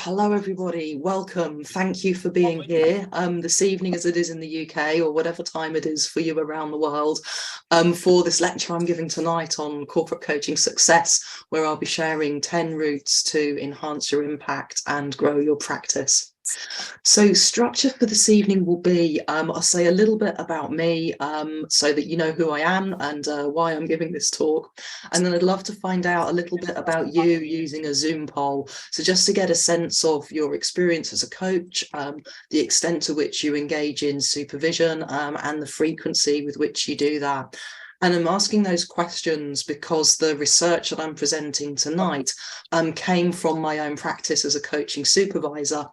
hello everybody, welcome. Thank you for being here this evening as it is in the UK or whatever time it is for you around the world for this lecture I'm giving tonight on corporate coaching success, where I'll be sharing 10 routes to enhance your impact and grow your practice. So structure for this evening will be, I'll say a little bit about me so that you know who I am and why I'm giving this talk. And then I'd love to find out a little bit about you using a Zoom poll. So just to get a sense of your experience as a coach, the extent to which you engage in supervision and the frequency with which you do that. And I'm asking those questions because the research that I'm presenting tonight came from my own practice as a coaching supervisor,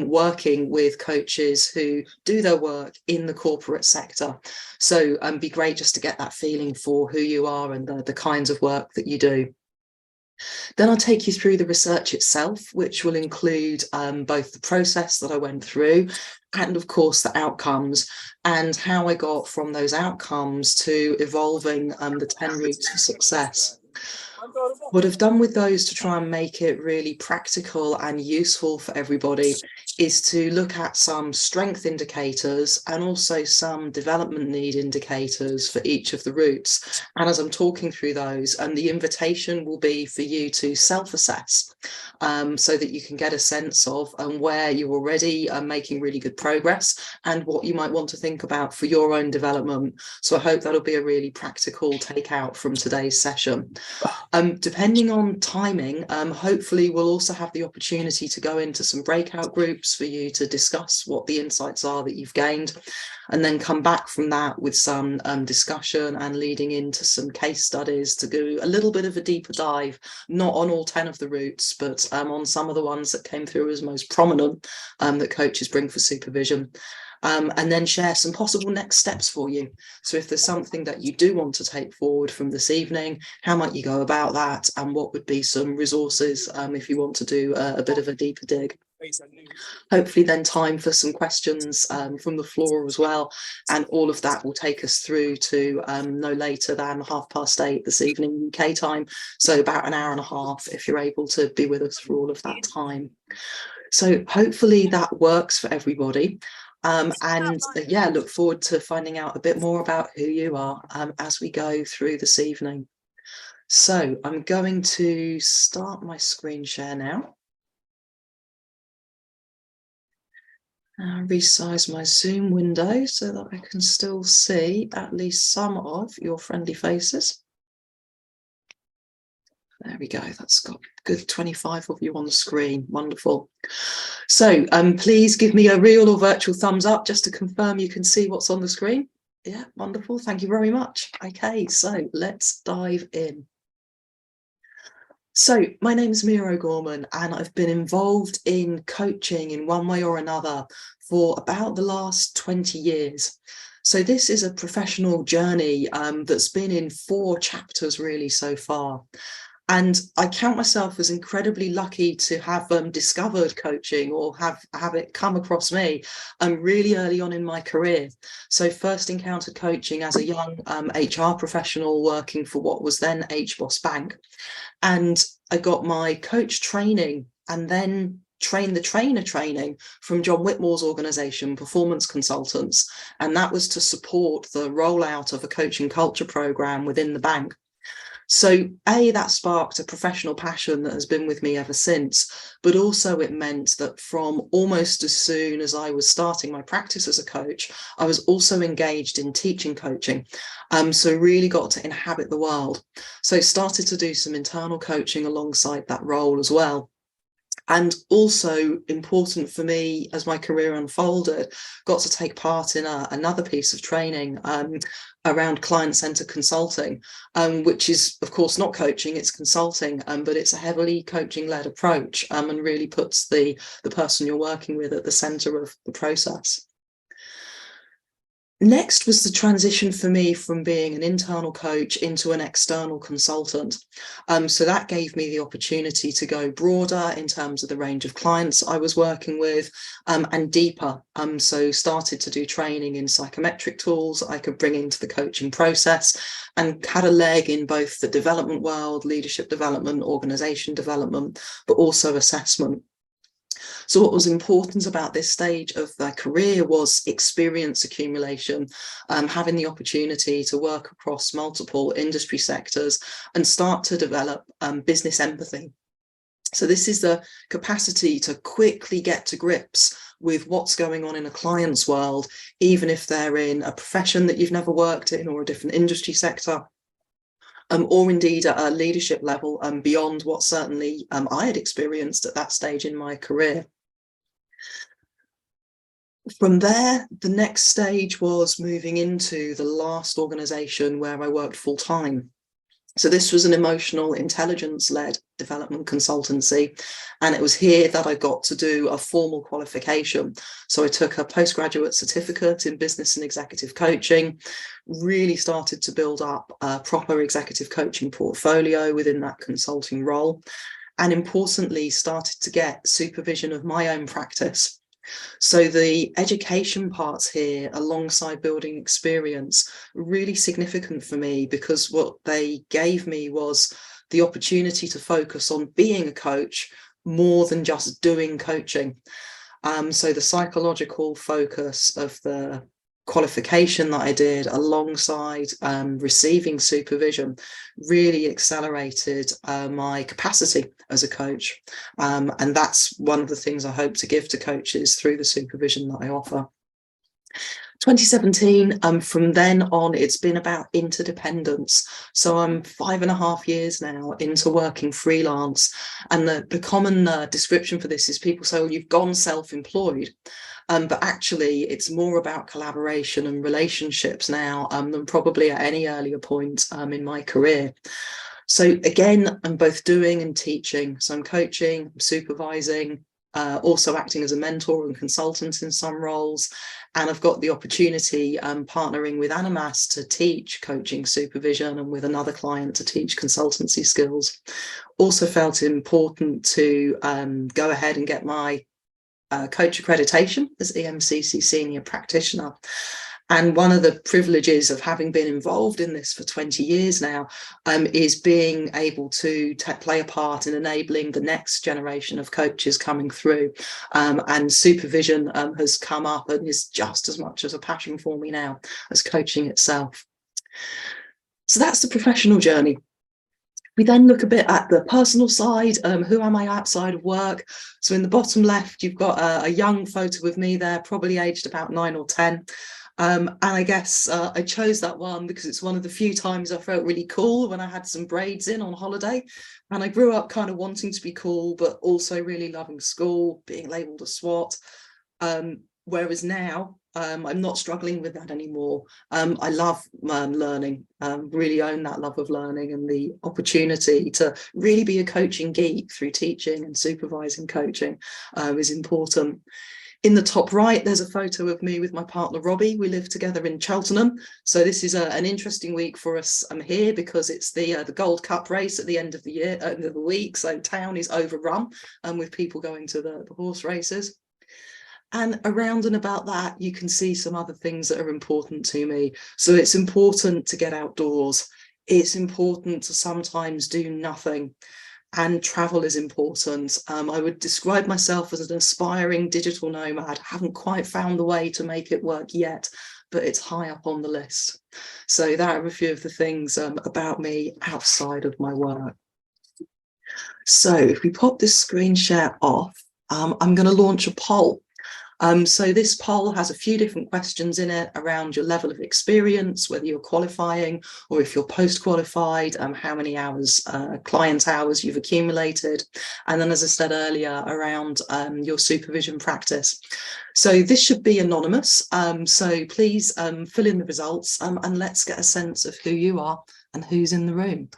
working with coaches who do their work in the corporate sector. So be great just to get that feeling for who you are and the kinds of work that you do. Then I'll take you through the research itself, which will include both the process that I went through and, of course, the outcomes and how I got from those outcomes to evolving the 10 routes to success. What I've done with those to try and make it really practical and useful for everybody is to look at some strength indicators and also some development need indicators for each of the routes. And as I'm talking through those, the invitation will be for you to self-assess so that you can get a sense of where you're already making really good progress and what you might want to think about for your own development. So I hope that'll be a really practical takeout from today's session. Depending on timing, hopefully we'll also have the opportunity to go into some breakout groups for you to discuss what the insights are that you've gained, and then come back from that with some discussion and leading into some case studies to do a little bit of a deeper dive, not on all 10 of the routes, but on some of the ones that came through as most prominent that coaches bring for supervision. And then share some possible next steps for you. So if there's something that you do want to take forward from this evening, how might you go about that? And what would be some resources if you want to do a bit of a deeper dig? Hopefully then time for some questions from the floor as well. And all of that will take us through to no later than 8:30 this evening UK time. So about an hour and a half if you're able to be with us for all of that time. So hopefully that works for everybody. Yeah, look forward to finding out a bit more about who you are as we go through this evening. So I'm going to start my screen share now. Resize my Zoom window so that I can still see at least some of your friendly faces. There we go, that's got a good 25 of you on the screen, wonderful. So please give me a real or virtual thumbs up just to confirm you can see what's on the screen. Yeah, wonderful, thank you very much. Okay, so let's dive in. So my name is Mira O'Gorman and I've been involved in coaching in one way or another for about the last 20 years. So this is a professional journey that's been in 4 chapters really so far. And I count myself as incredibly lucky to have discovered coaching or have it come across me really early on in my career. So first encountered coaching as a young HR professional working for what was then HBOS Bank. And I got my coach training and then trained the trainer training from John Whitmore's organisation, Performance Consultants. And that was to support the rollout of a coaching culture programme within the bank. So that sparked a professional passion that has been with me ever since, but also it meant that from almost as soon as I was starting my practice as a coach, I was also engaged in teaching coaching. So really got to inhabit the world. So started to do some internal coaching alongside that role as well. And also important for me as my career unfolded, got to take part in another piece of training around client-centered consulting, which is, of course, not coaching, it's consulting, but it's a heavily coaching-led approach and really puts the person you're working with at the center of the process. Next was the transition for me from being an internal coach into an external consultant. So that gave me the opportunity to go broader in terms of the range of clients I was working with and deeper. So started to do training in psychometric tools I could bring into the coaching process and had a leg in both the development world, leadership development, organisation development, but also assessment. So what was important about this stage of their career was experience accumulation, having the opportunity to work across multiple industry sectors and start to develop business empathy. So this is the capacity to quickly get to grips with what's going on in a client's world, even if they're in a profession that you've never worked in or a different industry sector, or indeed at a leadership level beyond what certainly I had experienced at that stage in my career. From there, the next stage was moving into the last organisation where I worked full time. So this was an emotional intelligence-led development consultancy, and it was here that I got to do a formal qualification. So I took a postgraduate certificate in business and executive coaching, really started to build up a proper executive coaching portfolio within that consulting role, and importantly, started to get supervision of my own practice. So the education parts here, alongside building experience, really significant for me, because what they gave me was the opportunity to focus on being a coach more than just doing coaching. So the psychological focus of the qualification that I did alongside receiving supervision really accelerated my capacity as a coach. And that's one of the things I hope to give to coaches through the supervision that I offer. 2017, from then on, it's been about interdependence. So I'm 5.5 years now into working freelance. And the common description for this is people say, well, you've gone self-employed. But actually, it's more about collaboration and relationships now than probably at any earlier point in my career. So again, I'm both doing and teaching. So I'm coaching, I'm supervising, also acting as a mentor and consultant in some roles. And I've got the opportunity partnering with Animas to teach coaching supervision, and with another client to teach consultancy skills. Also felt it important to go ahead and get my coach accreditation as EMCC senior practitioner. And one of the privileges of having been involved in this for 20 years now is being able to play a part in enabling the next generation of coaches coming through. And supervision has come up and is just as much as a passion for me now as coaching itself. So that's the professional journey. We then look a bit at the personal side. Who am I outside of work? So in the bottom left, you've got a young photo of me there, probably aged about 9 or 10. And I guess I chose that one because it's one of the few times I felt really cool, when I had some braids in on holiday. And I grew up kind of wanting to be cool, but also really loving school, being labelled a swot. Whereas now, I'm not struggling with that anymore. I love learning, really own that love of learning, and the opportunity to really be a coaching geek through teaching and supervising coaching is important. In the top right, there's a photo of me with my partner, Robbie. We live together in Cheltenham. So this is an interesting week for us here, because it's the Gold Cup race at the end of the year, end of the week. So town is overrun with people going to the horse races. And around and about that, you can see some other things that are important to me. So it's important to get outdoors. It's important to sometimes do nothing. And travel is important. I would describe myself as an aspiring digital nomad. I haven't quite found the way to make it work yet, but it's high up on the list. So that are a few of the things about me outside of my work. So if we pop this screen share off, I'm going to launch a poll. So this poll has a few different questions in it around your level of experience, whether you're qualifying or if you're post-qualified, how many hours, client hours you've accumulated. And then, as I said earlier, around your supervision practice. So this should be anonymous. So please fill in the results and let's get a sense of who you are and who's in the room.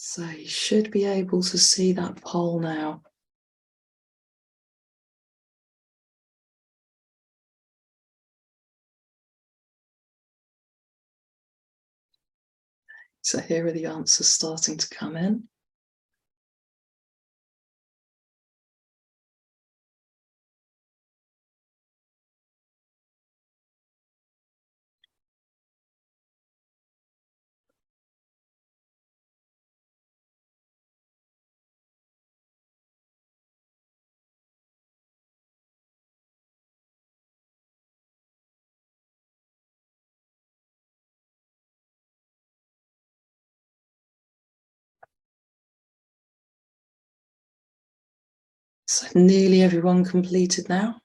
So you should be able to see that poll now. So here are the answers starting to come in. So nearly everyone completed now.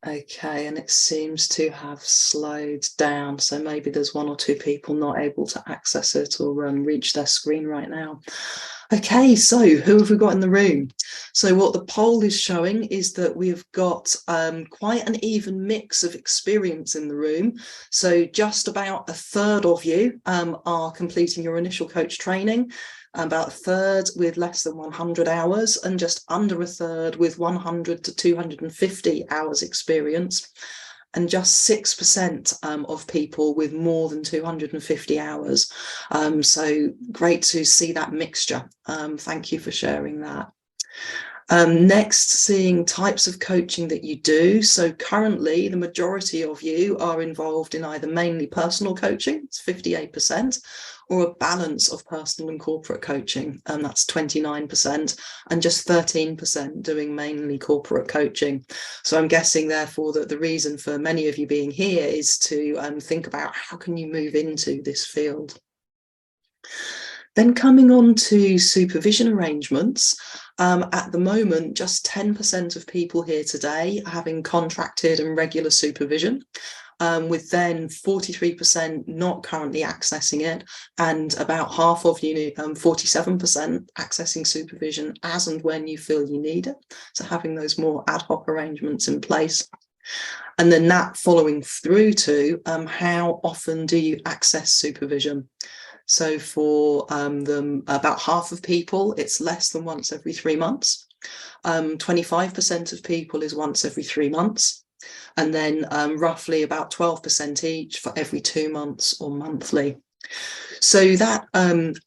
Okay, and it seems to have slowed down. So maybe there's one or two people not able to access it or reach their screen right now. Okay, so who have we got in the room? So what the poll is showing is that we've got quite an even mix of experience in the room. So just about a third of you are completing your initial coach training, about a third with less than 100 hours, and just under a third with 100 to 250 hours experience, and just 6% of people with more than 250 hours. So great to see that mixture. Thank you for sharing that. Next, seeing types of coaching that you do. So currently, the majority of you are involved in either mainly personal coaching, it's 58%, or a balance of personal and corporate coaching, and that's 29%, and just 13% doing mainly corporate coaching. So I'm guessing, therefore, that the reason for many of you being here is to think about how can you move into this field. Then coming on to supervision arrangements, at the moment, just 10% of people here today are having contracted and regular supervision, with then 43% not currently accessing it, and about half of you, 47%, accessing supervision as and when you feel you need it. So having those more ad hoc arrangements in place. And then that following through to how often do you access supervision? So for them, about half of people, it's less than once every 3 months. 25% of people is once every 3 months. And then roughly about 12% each for every 2 months or monthly. So that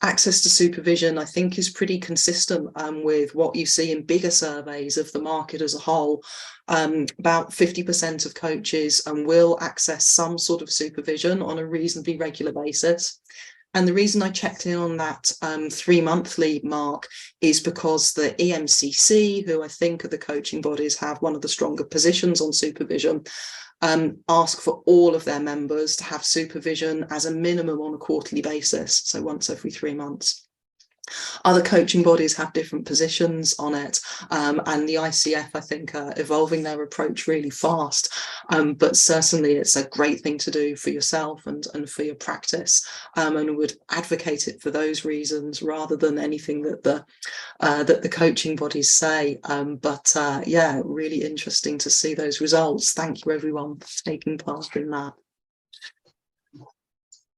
access to supervision, I think, is pretty consistent with what you see in bigger surveys of the market as a whole. About 50% of coaches will access some sort of supervision on a reasonably regular basis. And the reason I checked in on that 3 monthly mark is because the EMCC, who I think are the coaching bodies, have one of the stronger positions on supervision, ask for all of their members to have supervision as a minimum on a quarterly basis, so once every 3 months. Other coaching bodies have different positions on it, and the ICF, I think, are evolving their approach really fast, but certainly it's a great thing to do for yourself and for your practice, and would advocate it for those reasons rather than anything that the coaching bodies say. But yeah, really interesting to see those results. Thank you everyone for taking part in that.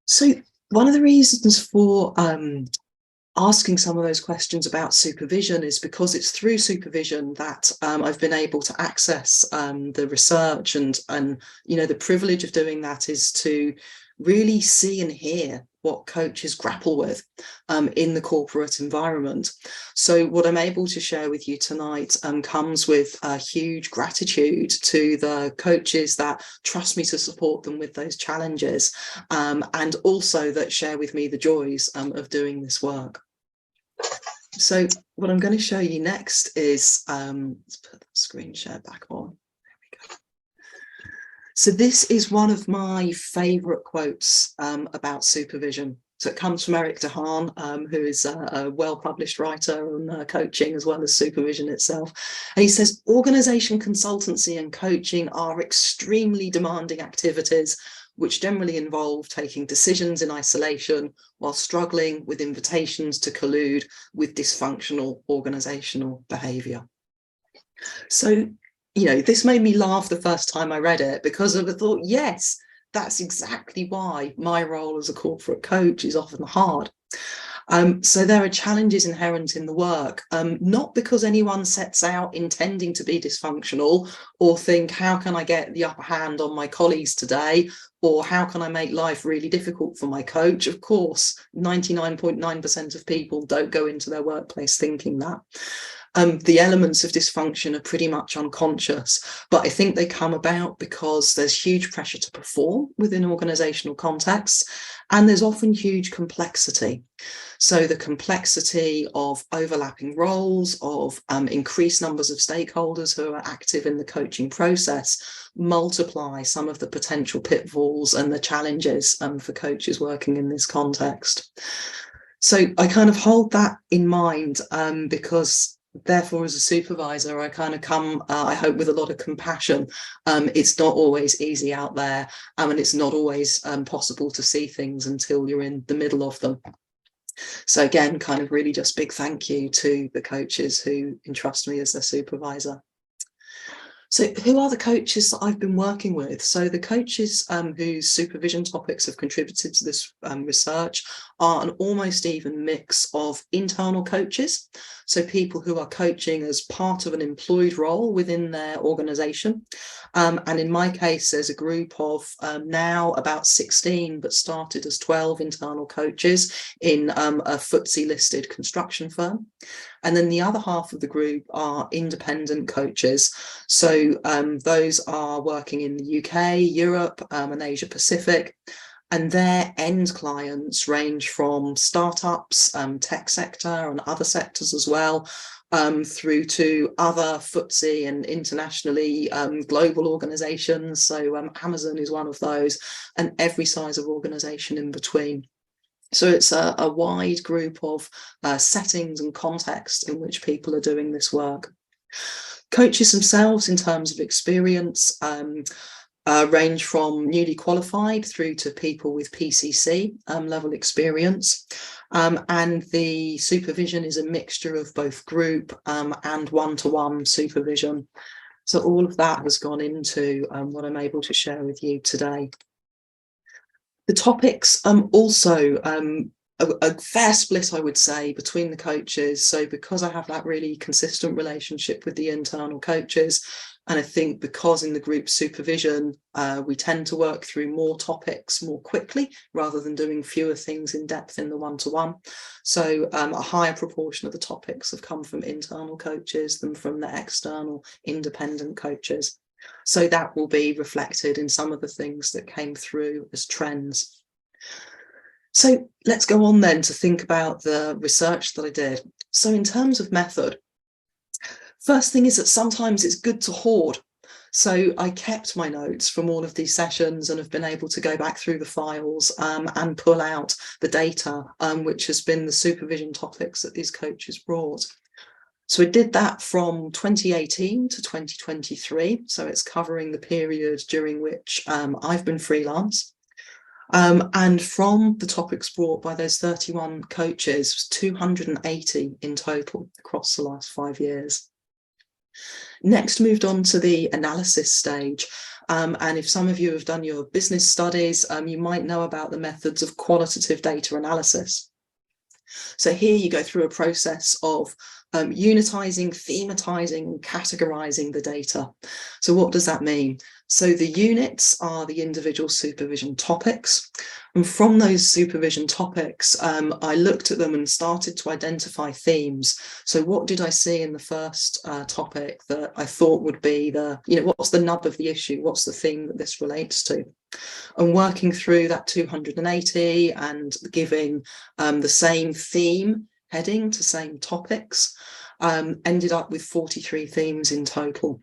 So one of the reasons for asking some of those questions about supervision is because it's through supervision that I've been able to access the research, and you know, the privilege of doing that is to really see and hear what coaches grapple with in the corporate environment. So what I'm able to share with you tonight comes with a huge gratitude to the coaches that trust me to support them with those challenges, and also that share with me the joys of doing this work. So what I'm going to show you next is, let's put the screen share back on. There we go. So this is one of my favourite quotes about supervision. So it comes from Eric DeHaan, who is a well-published writer on coaching as well as supervision itself. And he says, organisation consultancy and coaching are extremely demanding activities which generally involve taking decisions in isolation while struggling with invitations to collude with dysfunctional organisational behaviour. So, you know, this made me laugh the first time I read it, because I thought, yes, that's exactly why my role as a corporate coach is often hard. So there are challenges inherent in the work, not because anyone sets out intending to be dysfunctional or think, how can I get the upper hand on my colleagues today, or how can I make life really difficult for my coach? Of course, 99.9% of people don't go into their workplace thinking that. The elements of dysfunction are pretty much unconscious, but I think they come about because there's huge pressure to perform within organisational contexts, and there's often huge complexity. So the complexity of overlapping roles, of increased numbers of stakeholders who are active in the coaching process, multiply some of the potential pitfalls and the challenges for coaches working in this context. So I kind of hold that in mind because therefore as a supervisor I kind of come I hope with a lot of compassion. It's not always easy out there, and it's not always possible to see things until you're in the middle of them. So again, kind of really just big thank you to the coaches who entrust me as their supervisor. So who are the coaches that I've been working with? So the coaches whose supervision topics have contributed to this research are an almost even mix of internal coaches, so people who are coaching as part of an employed role within their organisation. And in my case, there's a group of now about 16, but started as 12 internal coaches in a FTSE listed construction firm. And then the other half of the group are independent coaches. So those are working in the UK, Europe, and Asia Pacific. And their end clients range from startups, tech sector and other sectors as well, through to other FTSE and internationally global organisations. So Amazon is one of those, and every size of organisation in between. So it's a wide group of settings and contexts in which people are doing this work. Coaches themselves, in terms of experience, range from newly qualified through to people with PCC level experience. And the supervision is a mixture of both group and one-to-one supervision. So all of that has gone into what I'm able to share with you today. The topics also a fair split, I would say, between the coaches. So because I have that really consistent relationship with the internal coaches, and I think because in the group supervision, we tend to work through more topics more quickly rather than doing fewer things in depth in the one-to-one. So a higher proportion of the topics have come from internal coaches than from the external independent coaches. So that will be reflected in some of the things that came through as trends. So let's go on then to think about the research that I did. So in terms of method, first thing is that sometimes it's good to hoard. So I kept my notes from all of these sessions and have been able to go back through the files and pull out the data, which has been the supervision topics that these coaches brought. So I did that from 2018 to 2023. So it's covering the period during which I've been freelance. And from the topics brought by those 31 coaches, 280 in total across the last 5 years. Next, moved on to the analysis stage. And if some of you have done your business studies, you might know about the methods of qualitative data analysis. So here you go through a process of unitizing, thematizing, and categorizing the data. So what does that mean? So the units are the individual supervision topics. And from those supervision topics, I looked at them and started to identify themes. So what did I see in the first topic that I thought would be the, what's the nub of the issue? What's the theme that this relates to? And working through that 280 and giving the same theme heading to same topics, ended up with 43 themes in total.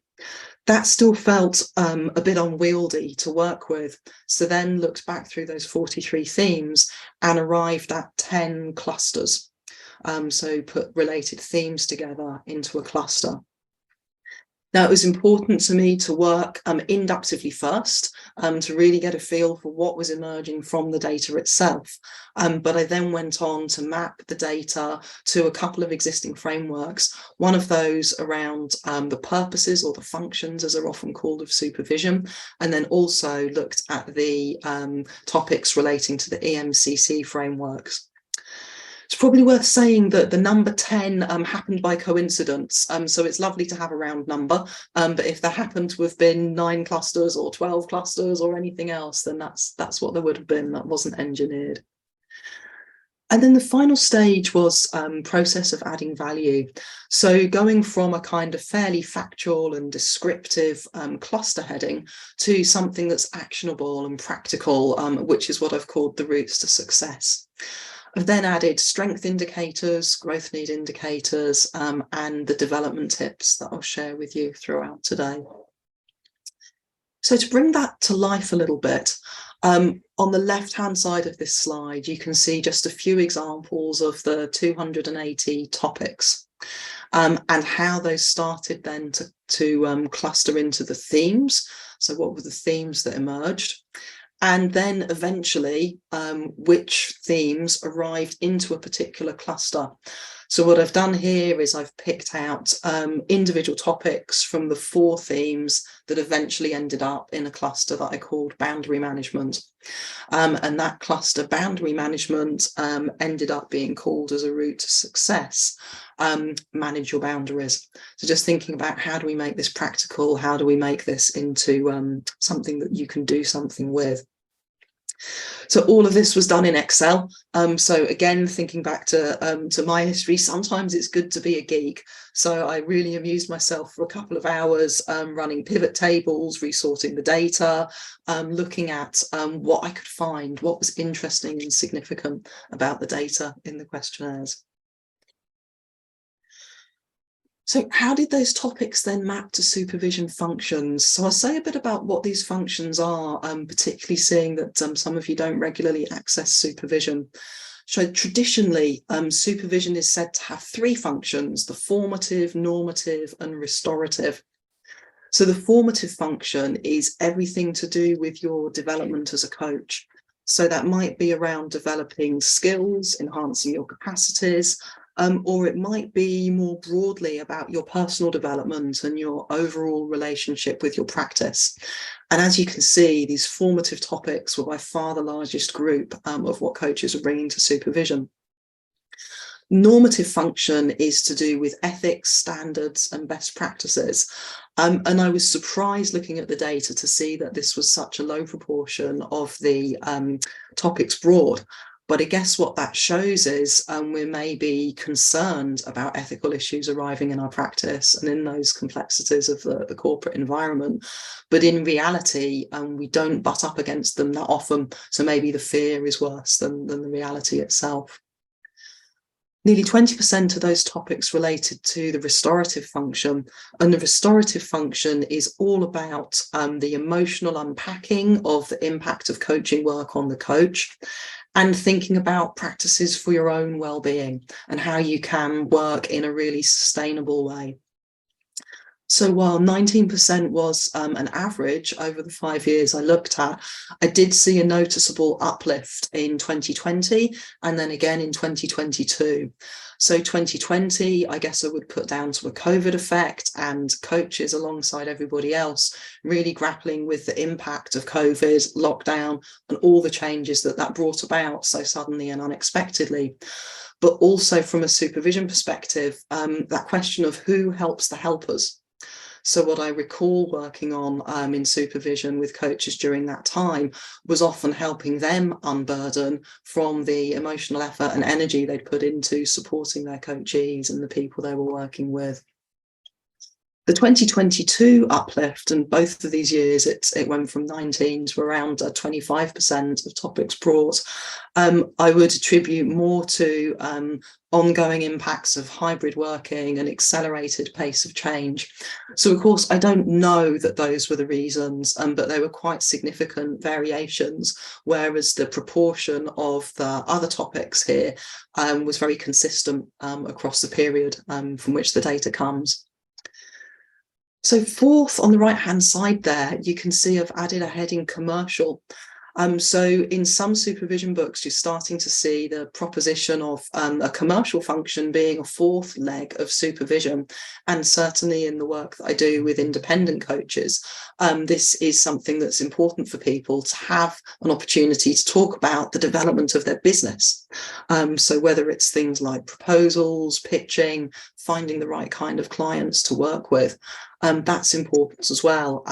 That still felt a bit unwieldy to work with. So then looked back through those 43 themes and arrived at 10 clusters. So put related themes together into a cluster. Now, it was important to me to work inductively first to really get a feel for what was emerging from the data itself. But I then went on to map the data to a couple of existing frameworks, one of those around the purposes or the functions, as are often called, of supervision, and then also looked at the topics relating to the EMCC frameworks. It's probably worth saying that the number 10 happened by coincidence. So it's lovely to have a round number, but if there happened to have been 9 clusters or 12 clusters or anything else, then that's what there would have been. That wasn't engineered. And then the final stage was process of adding value. So going from a kind of fairly factual and descriptive cluster heading to something that's actionable and practical, which is what I've called the routes to success. I've then added strength indicators, growth need indicators, and the development tips that I'll share with you throughout today. So to bring that to life a little bit, On the left-hand side of this slide, you can see just a few examples of the 280 topics and how those started then to cluster into the themes. So what were the themes that emerged? And then eventually, which themes arrived into a particular cluster. So what I've done here is I've picked out individual topics from the 4 themes that eventually ended up in a cluster that I called boundary management. And that cluster, boundary management, ended up being called as a route to success, manage your boundaries. So just thinking about how do we make this practical? How do we make this into something that you can do something with? So all of this was done in Excel. So again, thinking back to my history, sometimes it's good to be a geek. So I really amused myself for a couple of hours running pivot tables, resorting the data, looking at what I could find, what was interesting and significant about the data in the questionnaires. So how did those topics then map to supervision functions? So I'll say a bit about what these functions are, particularly seeing that some of you don't regularly access supervision. So traditionally, supervision is said to have 3 functions: the formative, normative, and restorative. So the formative function is everything to do with your development as a coach. So that might be around developing skills, enhancing your capacities, or it might be more broadly about your personal development and your overall relationship with your practice. And as you can see, these formative topics were by far the largest group of what coaches are bringing to supervision. Normative function is to do with ethics, standards, and best practices. And I was surprised looking at the data to see that this was such a low proportion of the topics brought. But I guess what that shows is we're maybe concerned about ethical issues arriving in our practice and in those complexities of the corporate environment. But in reality, we don't butt up against them that often. So maybe the fear is worse than the reality itself. Nearly 20% of those topics related to the restorative function, and the restorative function is all about the emotional unpacking of the impact of coaching work on the coach, and thinking about practices for your own well-being and how you can work in a really sustainable way. So while 19% was an average over the 5 years I looked at, I did see a noticeable uplift in 2020 and then again in 2022. So 2020, I guess I would put down to a COVID effect and coaches alongside everybody else really grappling with the impact of COVID, lockdown, and all the changes that brought about so suddenly and unexpectedly. But also from a supervision perspective, that question of who helps the helpers. So what I recall working on in supervision with coaches during that time was often helping them unburden from the emotional effort and energy they'd put into supporting their coachees and the people they were working with. The 2022 uplift, and both of these years it went from 19 to around 25% of topics brought, I would attribute more to ongoing impacts of hybrid working and accelerated pace of change. So of course, I don't know that those were the reasons, but they were quite significant variations, whereas the proportion of the other topics here was very consistent across the period from which the data comes. So fourth, on the right-hand side there, you can see I've added a heading commercial. So in some supervision books, you're starting to see the proposition of a commercial function being a 4th leg of supervision. And certainly in the work that I do with independent coaches, this is something that's important for people to have an opportunity to talk about the development of their business. So whether it's things like proposals, pitching, finding the right kind of clients to work with, that's important as well.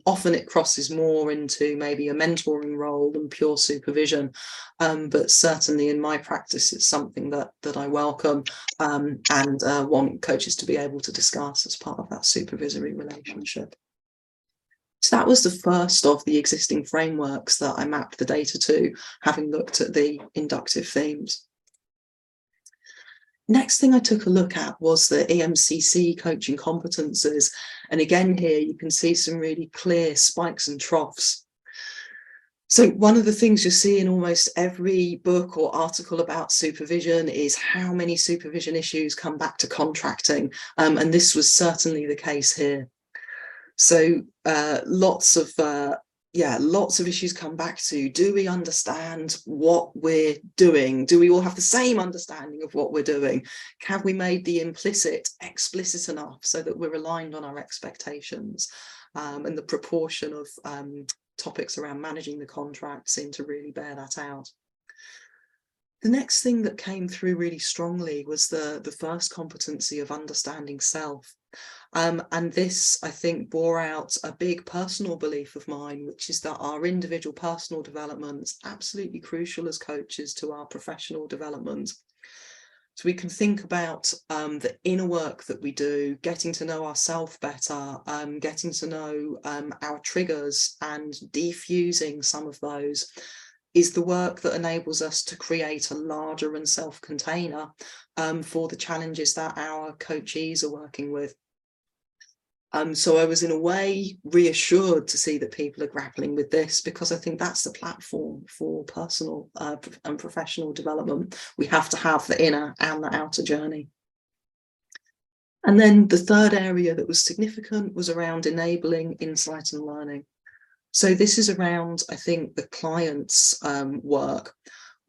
Often it crosses more into maybe a mentoring role than pure supervision, but certainly in my practice it's something that I welcome and want coaches to be able to discuss as part of that supervisory relationship. So that was the first of the existing frameworks that I mapped the data to, having looked at the inductive themes. Next thing I took a look at was the EMCC coaching competencies. And again, here you can see some really clear spikes and troughs. So one of the things you see in almost every book or article about supervision is how many supervision issues come back to contracting. And this was certainly the case here. So lots of issues come back to, do we understand what we're doing? Do we all have the same understanding of what we're doing? Have we made the implicit explicit enough so that we're aligned on our expectations? And the proportion of topics around managing the contract seem to really bear that out. The next thing that came through really strongly was the first competency of understanding self. And this, I think, bore out a big personal belief of mine, which is that our individual personal development is absolutely crucial as coaches to our professional development. So we can think about the inner work that we do, getting to know ourselves better, getting to know our triggers and defusing some of those is the work that enables us to create a larger and self-container for the challenges that our coachees are working with. So I was in a way reassured to see that people are grappling with this, because I think that's the platform for personal and professional development. We have to have the inner and the outer journey. And then the third area that was significant was around enabling insight and learning. So this is around, I think, the client's work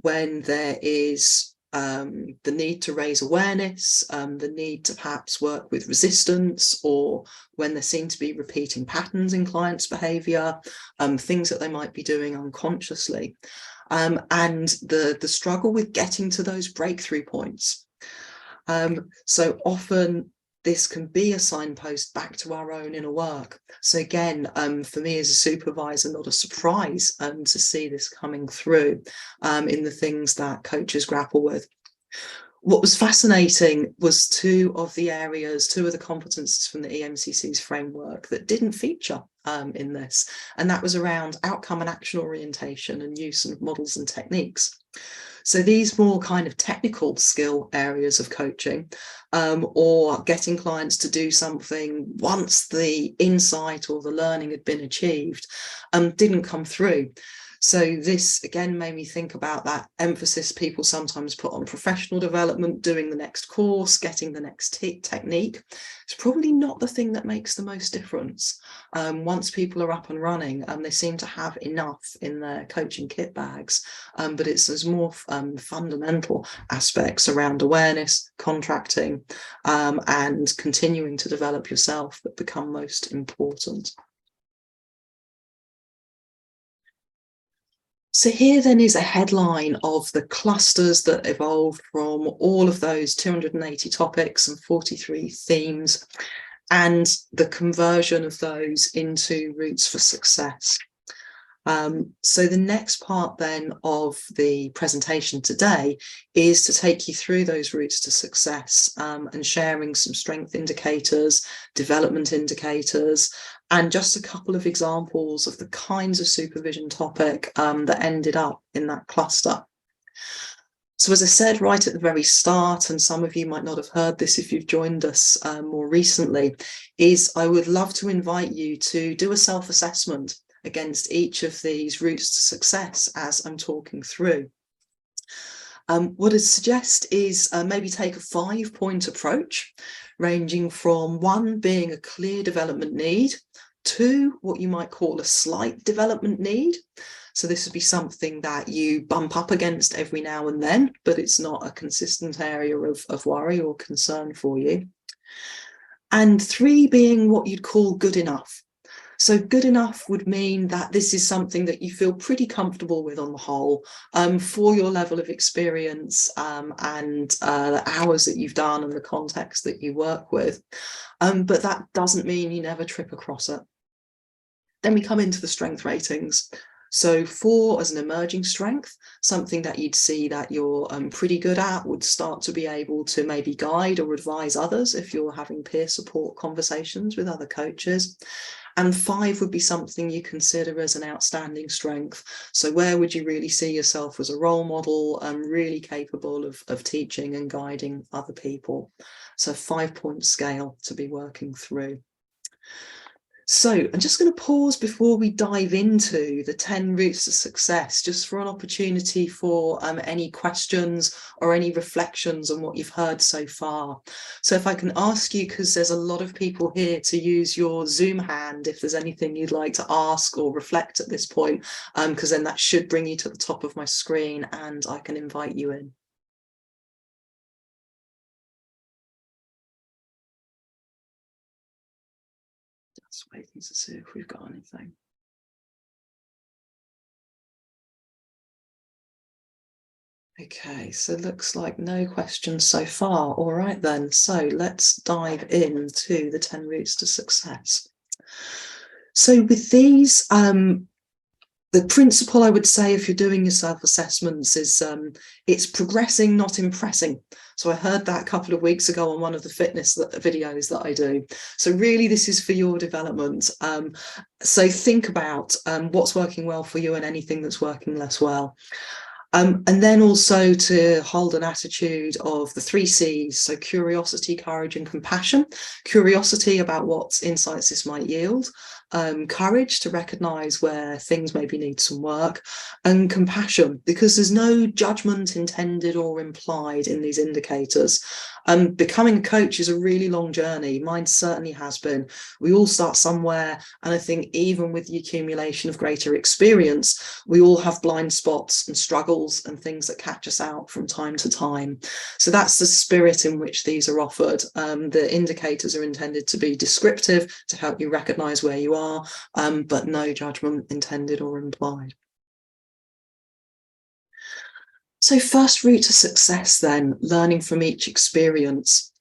when there is the need to raise awareness, the need to perhaps work with resistance, or when there seem to be repeating patterns in clients' behaviour, things that they might be doing unconsciously, and the struggle with getting to those breakthrough points. So often this can be a signpost back to our own inner work. So again, for me as a supervisor, not a surprise to see this coming through in the things that coaches grapple with. What was fascinating was two of the competencies from the EMCC's framework that didn't feature in this, and that was around outcome and action orientation and use of models and techniques. So these more kind of technical skill areas of coaching, or getting clients to do something once the insight or the learning had been achieved, didn't come through. So this again made me think about that emphasis people sometimes put on professional development, doing the next course, getting the next technique. It's probably not the thing that makes the most difference. Once people are up and running, they seem to have enough in their coaching kit bags, but it's those more fundamental aspects around awareness, contracting, and continuing to develop yourself that become most important. So here then is a headline of the clusters that evolved from all of those 280 topics and 43 themes, and the conversion of those into routes for success. So the next part then of the presentation today is to take you through those routes to success, and sharing some strength indicators, development indicators, and just a couple of examples of the kinds of supervision topic that ended up in that cluster. So as I said right at the very start, and some of you might not have heard this if you've joined us more recently, is I would love to invite you to do a self-assessment against each of these routes to success as I'm talking through. What I'd suggest is maybe take a 5-point approach, ranging from 1 being a clear development need, 2 what you might call a slight development need. So this would be something that you bump up against every now and then, but it's not a consistent area of worry or concern for you. And 3 being what you'd call good enough. So good enough would mean that this is something that you feel pretty comfortable with on the whole, for your level of experience and the hours that you've done and the context that you work with. But that doesn't mean you never trip across it. Then we come into the strength ratings. So 4 as an emerging strength, something that you'd see that you're pretty good at, would start to be able to maybe guide or advise others if you're having peer support conversations with other coaches. And 5 would be something you consider as an outstanding strength. So where would you really see yourself as a role model, really capable of teaching and guiding other people? So 5-point scale to be working through. So I'm just going to pause before we dive into the 10 routes to success, just for an opportunity for any questions or any reflections on what you've heard so far. So if I can ask you, because there's a lot of people here, to use your Zoom hand if there's anything you'd like to ask or reflect at this point, because then that should bring you to the top of my screen and I can invite you in. Just waiting to see if we've got anything. Okay, so looks like no questions so far. All right then, so let's dive into the 10 routes to success. So with these, the principle I would say if you're doing your self-assessments is it's progressing, not impressing. So I heard that a couple of weeks ago on one of the fitness videos that I do. So really this is for your development. So think about what's working well for you and anything that's working less well. And then also to hold an attitude of the 3 C's, so curiosity, courage, and compassion. Curiosity about what insights this might yield, courage to recognise where things maybe need some work, and compassion, because there's no judgment intended or implied in these indicators. Becoming a coach is a really long journey. Mine certainly has been. We all start somewhere, and I think even with the accumulation of greater experience, we all have blind spots and struggles and things that catch us out from time to time. So that's the spirit in which these are offered. The indicators are intended to be descriptive, to help you recognise where you are, but no judgment intended or implied. So first route to success then, learning from each experience.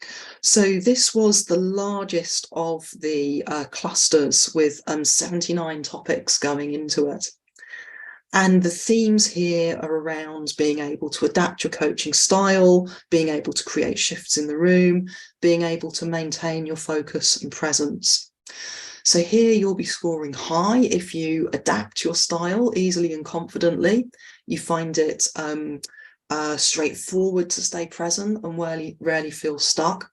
So this was the largest of the clusters with 79 topics going into it. And the themes here are around being able to adapt your coaching style, being able to create shifts in the room, being able to maintain your focus and presence. So here you'll be scoring high if you adapt your style easily and confidently. You find it straightforward to stay present and rarely feel stuck.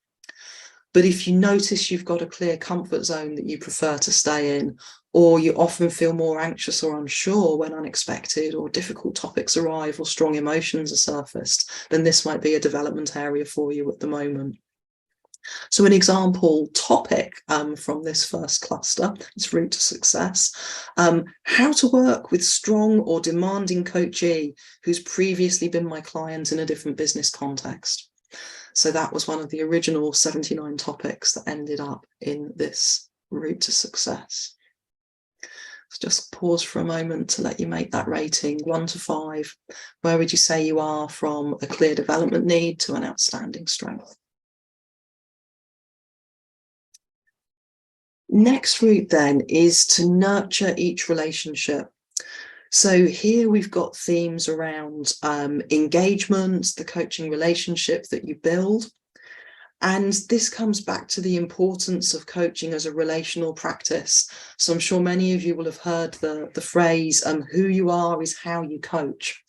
But if you notice you've got a clear comfort zone that you prefer to stay in, or you often feel more anxious or unsure when unexpected or difficult topics arrive or strong emotions are surfaced, then this might be a development area for you at the moment. So an example topic from this first cluster, this route to success, how to work with strong or demanding coachee who's previously been my client in a different business context. So that was one of the original 79 topics that ended up in this route to success. So just pause for a moment to let you make that rating, 1 to 5. Where would you say you are from a clear development need to an outstanding strength? Next route then is to nurture each relationship. So here we've got themes around engagement, the coaching relationship that you build. And this comes back to the importance of coaching as a relational practice. So I'm sure many of you will have heard the phrase, who you are is how you coach.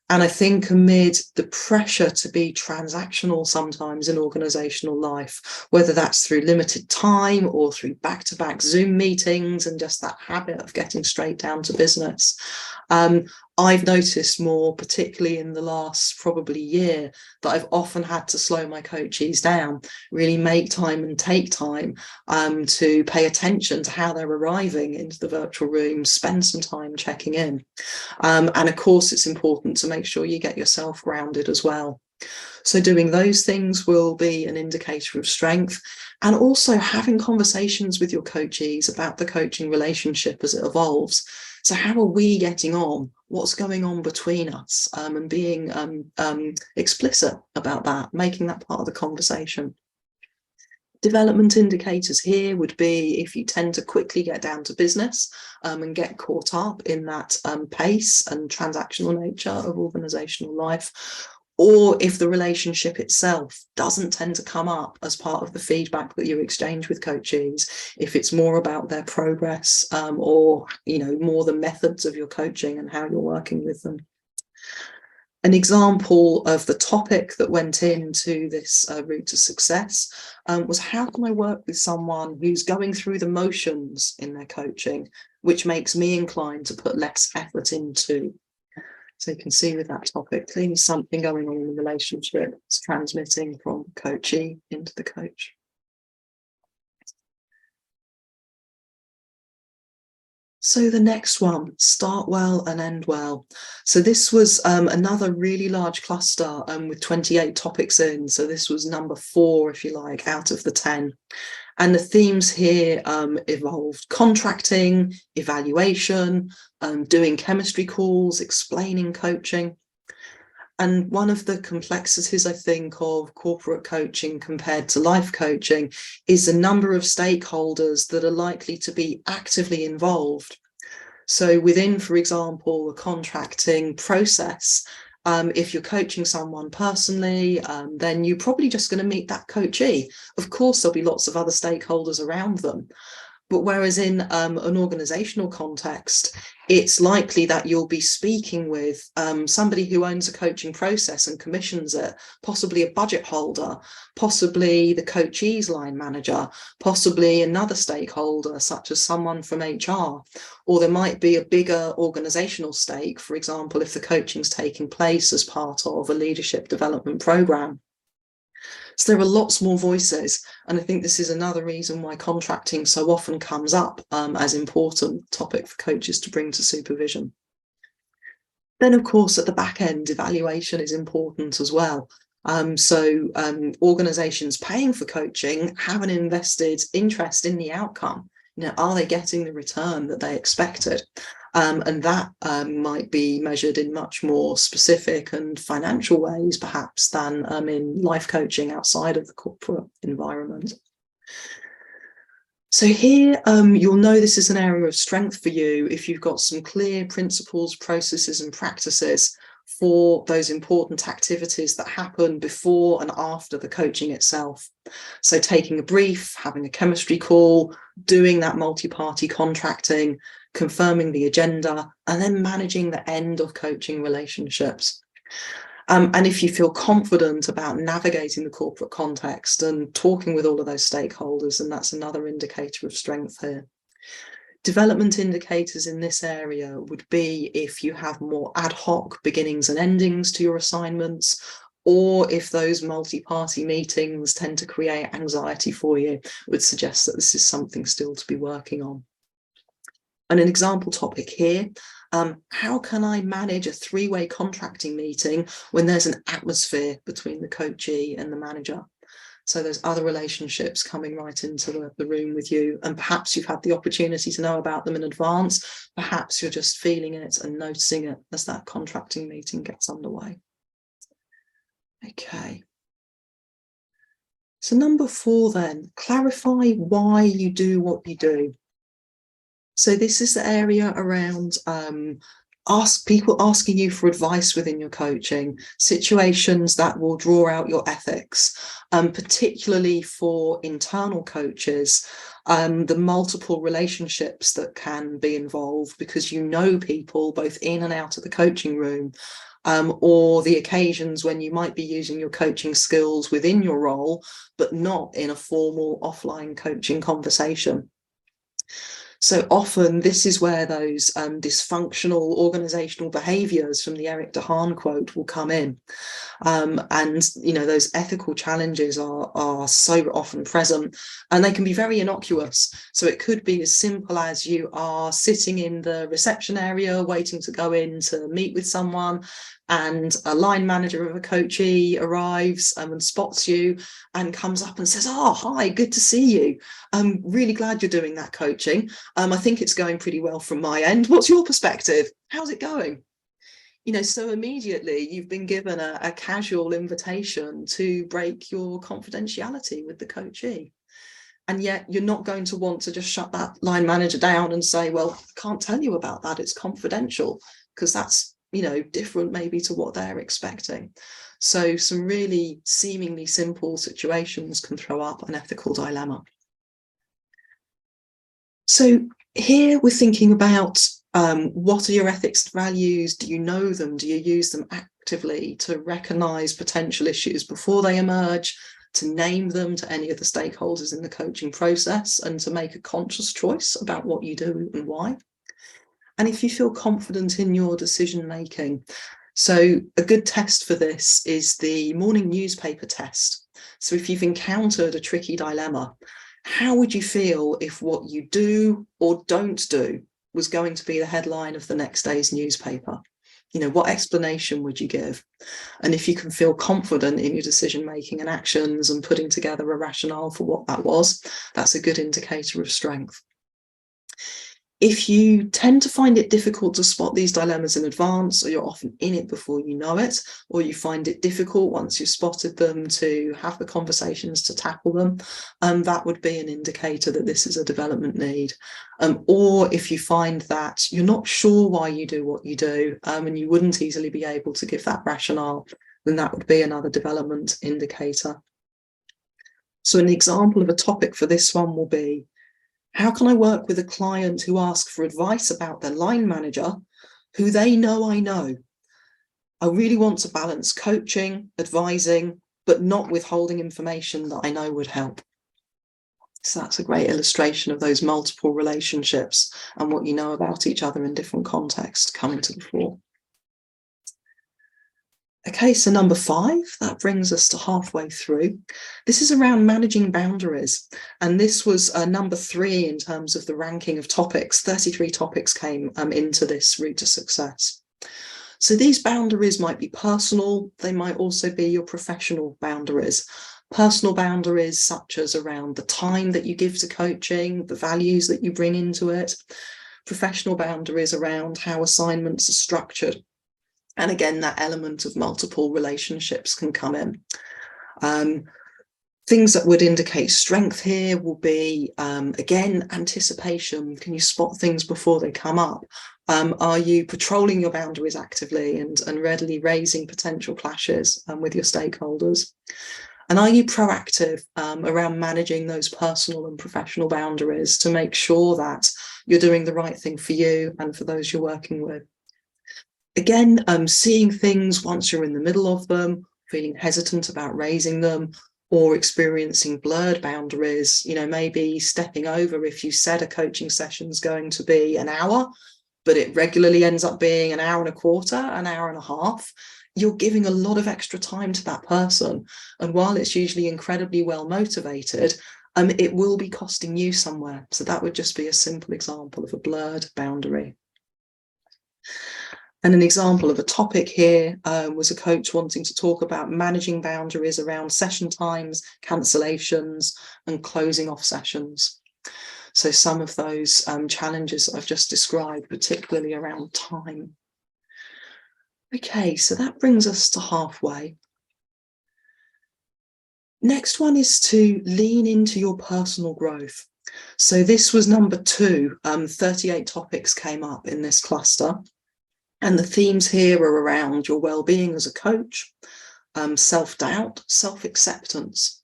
And I think amid the pressure to be transactional sometimes in organisational life, whether that's through limited time or through back-to-back Zoom meetings and just that habit of getting straight down to business, I've noticed more, particularly in the last probably year, that I've often had to slow my coachees down, really make time and take time to pay attention to how they're arriving into the virtual room, spend some time checking in. And of course, it's important to make sure you get yourself grounded as well. So doing those things will be an indicator of strength, and also having conversations with your coachees about the coaching relationship as it evolves. So how are we getting on? What's going on between us? And being explicit about that, making that part of the conversation. Development indicators here would be if you tend to quickly get down to business and get caught up in that pace and transactional nature of organisational life, or if the relationship itself doesn't tend to come up as part of the feedback that you exchange with coachees, if it's more about their progress or more the methods of your coaching and how you're working with them. An example of the topic that went into this route to success was, how can I work with someone who's going through the motions in their coaching, which makes me inclined to put less effort into. So you can see with that topic, clearly something going on in the relationship. It's transmitting from coachee into the coach. So the next one, start well and end well. So this was another really large cluster with 28 topics in. So this was number 4, if you like, out of the 10. And the themes here evolved contracting, evaluation, doing chemistry calls, explaining coaching. And one of the complexities, I think, of corporate coaching compared to life coaching is the number of stakeholders that are likely to be actively involved. So within, for example, the contracting process, if you're coaching someone personally, then you're probably just going to meet that coachee. Of course, there'll be lots of other stakeholders around them. But whereas in an organisational context, it's likely that you'll be speaking with somebody who owns a coaching process and commissions it, possibly a budget holder, possibly the coachee's line manager, possibly another stakeholder, such as someone from HR, or there might be a bigger organisational stake, for example, if the coaching's taking place as part of a leadership development programme. So there are lots more voices, and I think this is another reason why contracting so often comes up as important topic for coaches to bring to supervision. Then, of course, at the back end, evaluation is important as well. Organisations paying for coaching have an invested interest in the outcome. Are they getting the return that they expected? And that might be measured in much more specific and financial ways, perhaps, than in life coaching outside of the corporate environment. So here, you'll know this is an area of strength for you if you've got some clear principles, processes, and practices for those important activities that happen before and after the coaching itself. So taking a brief, having a chemistry call, doing that multi-party contracting, confirming the agenda, and then managing the end of coaching relationships. And if you feel confident about navigating the corporate context and talking with all of those stakeholders, then that's another indicator of strength here. Development indicators in this area would be if you have more ad hoc beginnings and endings to your assignments, or if those multi-party meetings tend to create anxiety for you, would suggest that this is something still to be working on. And an example topic here, how can I manage a 3-way contracting meeting when there's an atmosphere between the coachee and the manager? So there's other relationships coming right into the room with you, and perhaps you've had the opportunity to know about them in advance. Perhaps you're just feeling it and noticing it as that contracting meeting gets underway. Okay. So number 4 then, clarify why you do what you do. So this is the area around people asking you for advice within your coaching, situations that will draw out your ethics, particularly for internal coaches, the multiple relationships that can be involved because you know people both in and out of the coaching room, or the occasions when you might be using your coaching skills within your role, but not in a formal offline coaching conversation. So often this is where those dysfunctional organisational behaviours from the Eric DeHaan quote will come in. And, those ethical challenges are so often present, and they can be very innocuous. So it could be as simple as you are sitting in the reception area waiting to go in to meet with someone, and a line manager of a coachee arrives and spots you and comes up and says, "Oh, hi, good to see you. I'm really glad you're doing that coaching. I think it's going pretty well from my end. What's your perspective? How's it going?" So immediately you've been given a casual invitation to break your confidentiality with the coachee. And yet you're not going to want to just shut that line manager down and say, "Well, I can't tell you about that, it's confidential," because that's different maybe to what they're expecting. So some really seemingly simple situations can throw up an ethical dilemma. So here we're thinking about what are your ethics values? Do you know them? Do you use them proactively to recognise potential issues before they emerge, to name them to any of the stakeholders in the coaching process, and to make a conscious choice about what you do and why. And if you feel confident in your decision making. So a good test for this is the morning newspaper test. So if you've encountered a tricky dilemma, how would you feel if what you do or don't do was going to be the headline of the next day's newspaper? You know, what explanation would you give? And if you can feel confident in your decision making and actions and putting together a rationale for what that was, that's a good indicator of strength. If you tend to find it difficult to spot these dilemmas in advance, or you're often in it before you know it, or you find it difficult once you've spotted them to have the conversations to tackle them, that would be an indicator that this is a development need. Or if you find that you're not sure why you do what you do, and you wouldn't easily be able to give that rationale, then that would be another development indicator. So an example of a topic for this one will be, how can I work with a client who asks for advice about their line manager, who they know I know? I really want to balance coaching, advising, but not withholding information that I know would help. So that's a great illustration of those multiple relationships and what you know about each other in different contexts coming to the fore. Okay, so number 5, that brings us to halfway through. This is around managing boundaries. And this was number 3 in terms of the ranking of topics. 33 topics came into this route to success. So these boundaries might be personal. They might also be your professional boundaries. Personal boundaries such as around the time that you give to coaching, the values that you bring into it. Professional boundaries around how assignments are structured. And again, that element of multiple relationships can come in. Things that would indicate strength here will be, again, anticipation. Can you spot things before they come up? Are you patrolling your boundaries actively and readily raising potential clashes with your stakeholders? And are you proactive around managing those personal and professional boundaries to make sure that you're doing the right thing for you and for those you're working with? Again, seeing things once you're in the middle of them, feeling hesitant about raising them, or experiencing blurred boundaries, you know, maybe stepping over if you said a coaching session's going to be an hour, but it regularly ends up being an hour and a quarter, an hour and a half. You're giving a lot of extra time to that person. And while it's usually incredibly well motivated, it will be costing you somewhere. So that would just be a simple example of a blurred boundary. And an example of a topic here was a coach wanting to talk about managing boundaries around session times, cancellations, and closing off sessions. So some of those challenges I've just described, particularly around time. Okay, so that brings us to halfway. Next one is to lean into your personal growth. So this was number 2, 38 topics came up in this cluster. And the themes here are around your well-being as a coach, self-doubt, self-acceptance.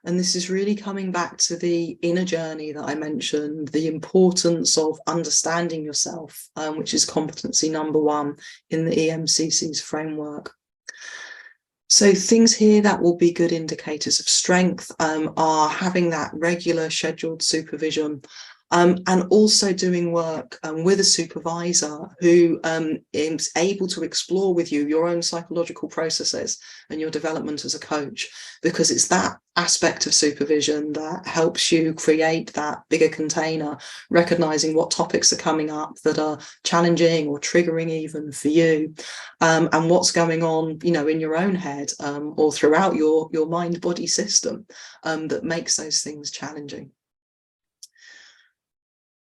And this is really coming back to the inner journey that I mentioned, the importance of understanding yourself, which is competency number 1 in the EMCC's framework. So things here that will be good indicators of strength are having that regular scheduled supervision, and also doing work with a supervisor who is able to explore with you your own psychological processes and your development as a coach, because it's that aspect of supervision that helps you create that bigger container, recognizing what topics are coming up that are challenging or triggering even for you, and what's going on, you know, in your own head or throughout your mind-body system that makes those things challenging.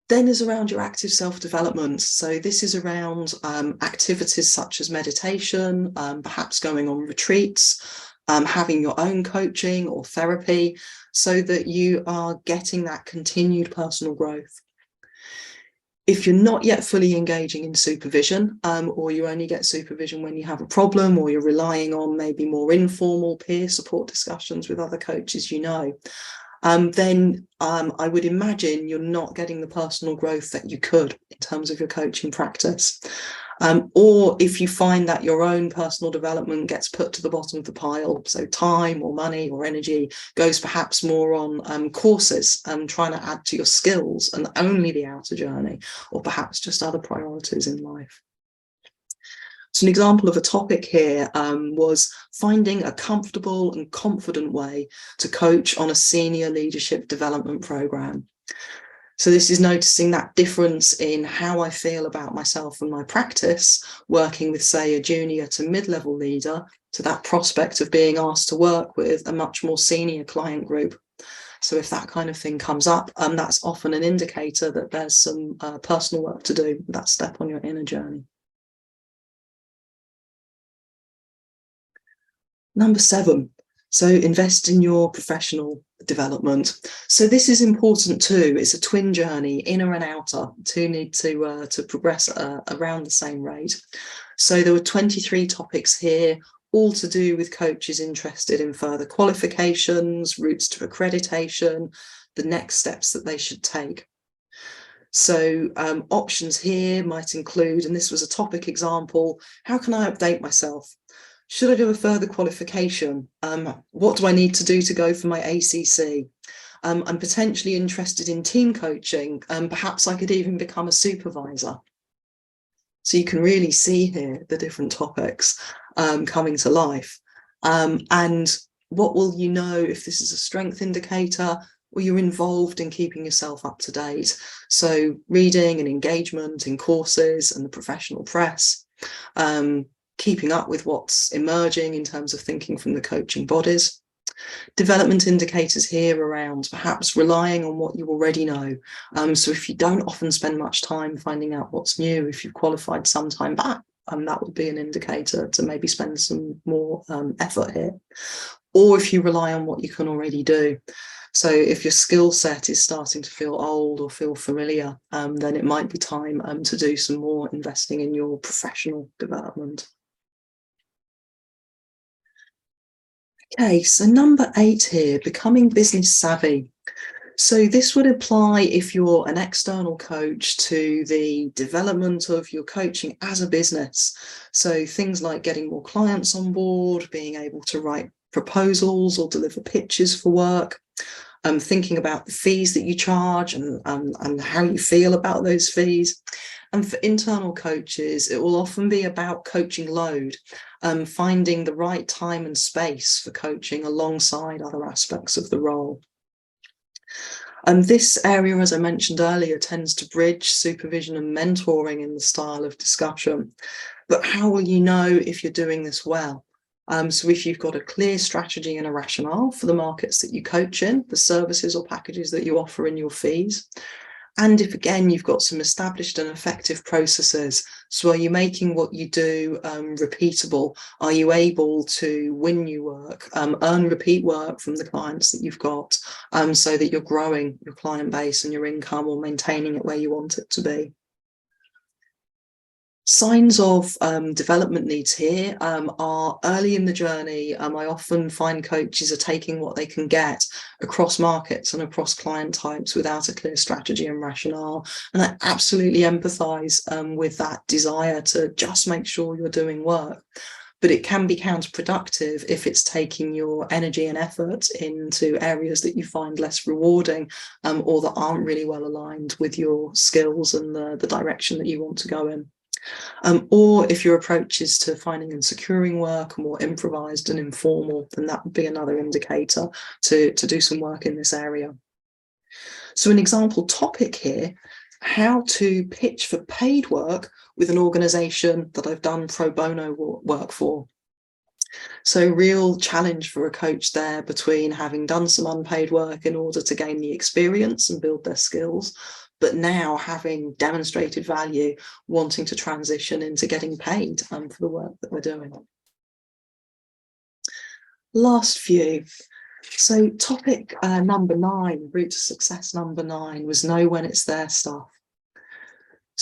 Then is around your active self-development. So this is around activities such as meditation, perhaps going on retreats, having your own coaching or therapy, so that you are getting that continued personal growth. If you're not yet fully engaging in supervision, or you only get supervision when you have a problem, or you're relying on maybe more informal peer support discussions with other coaches you know, then I would imagine you're not getting the personal growth that you could in terms of your coaching practice. Or if you find that your own personal development gets put to the bottom of the pile, so time or money or energy goes perhaps more on courses and trying to add to your skills and only the outer journey, or perhaps just other priorities in life. So an example of a topic here was finding a comfortable and confident way to coach on a senior leadership development program. So this is noticing that difference in how I feel about myself and my practice, working with, say, a junior to mid-level leader, to that prospect of being asked to work with a much more senior client group. So if that kind of thing comes up, that's often an indicator that there's some personal work to do, that step on your inner journey. Number 7, so invest in your professional development. So this is important too. It's a twin journey, inner and outer. Two need to progress around the same rate. So there were 23 topics here, all to do with coaches interested in further qualifications, routes to accreditation, the next steps that they should take. So options here might include, and this was a topic example, how can I update myself? Should I do a further qualification? What do I need to do to go for my ACC? I'm potentially interested in team coaching. Perhaps I could even become a supervisor. So you can really see here the different topics coming to life. And what will you know if this is a strength indicator? Well, you're involved in keeping yourself up to date. So reading and engagement in courses and the professional press, keeping up with what's emerging in terms of thinking from the coaching bodies. Development indicators here around perhaps relying on what you already know. So if you don't often spend much time finding out what's new, if you've qualified some time back, that would be an indicator to maybe spend some more effort here. Or if you rely on what you can already do. So if your skill set is starting to feel old or feel familiar, then it might be time to do some more investing in your professional development. Okay, so number 8 here, becoming business savvy. So this would apply if you're an external coach to the development of your coaching as a business. So things like getting more clients on board, being able to write proposals or deliver pitches for work, thinking about the fees that you charge and how you feel about those fees. And for internal coaches, it will often be about coaching load, finding the right time and space for coaching alongside other aspects of the role. This area, as I mentioned earlier, tends to bridge supervision and mentoring in the style of discussion. But how will you know if you're doing this well? So if you've got a clear strategy and a rationale for the markets that you coach in, the services or packages that you offer in your fees, and if, again, you've got some established and effective processes. So are you making what you do repeatable? Are you able to win new work, earn repeat work from the clients that you've got, so that you're growing your client base and your income or maintaining it where you want it to be? Signs of development needs here are early in the journey. I often find coaches are taking what they can get across markets and across client types without a clear strategy and rationale. And I absolutely empathise with that desire to just make sure you're doing work. But it can be counterproductive if it's taking your energy and effort into areas that you find less rewarding or that aren't really well aligned with your skills and the direction that you want to go in. Or if your approach is to finding and securing work more improvised and informal, then that would be another indicator to do some work in this area. So an example topic here, how to pitch for paid work with an organisation that I've done pro bono work for. So real challenge for a coach there between having done some unpaid work in order to gain the experience and build their skills, but now having demonstrated value, wanting to transition into getting paid for the work that we're doing. Last few. So topic number 9, route to success number 9, was know when it's their stuff.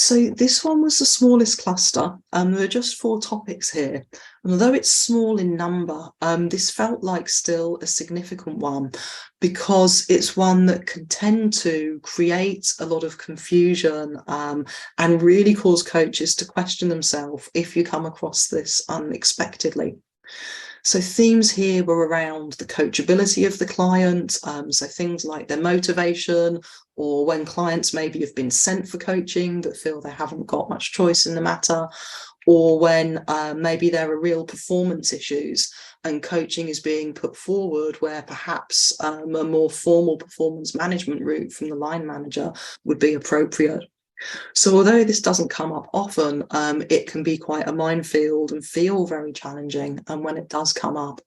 So this one was the smallest cluster. There are just 4 topics here. And although it's small in number, this felt like still a significant one because it's one that can tend to create a lot of confusion and really cause coaches to question themselves if you come across this unexpectedly. So themes here were around the coachability of the client, so things like their motivation, or when clients maybe have been sent for coaching but feel they haven't got much choice in the matter, or when maybe there are real performance issues and coaching is being put forward where perhaps a more formal performance management route from the line manager would be appropriate. So although this doesn't come up often, it can be quite a minefield and feel very challenging when it does come up.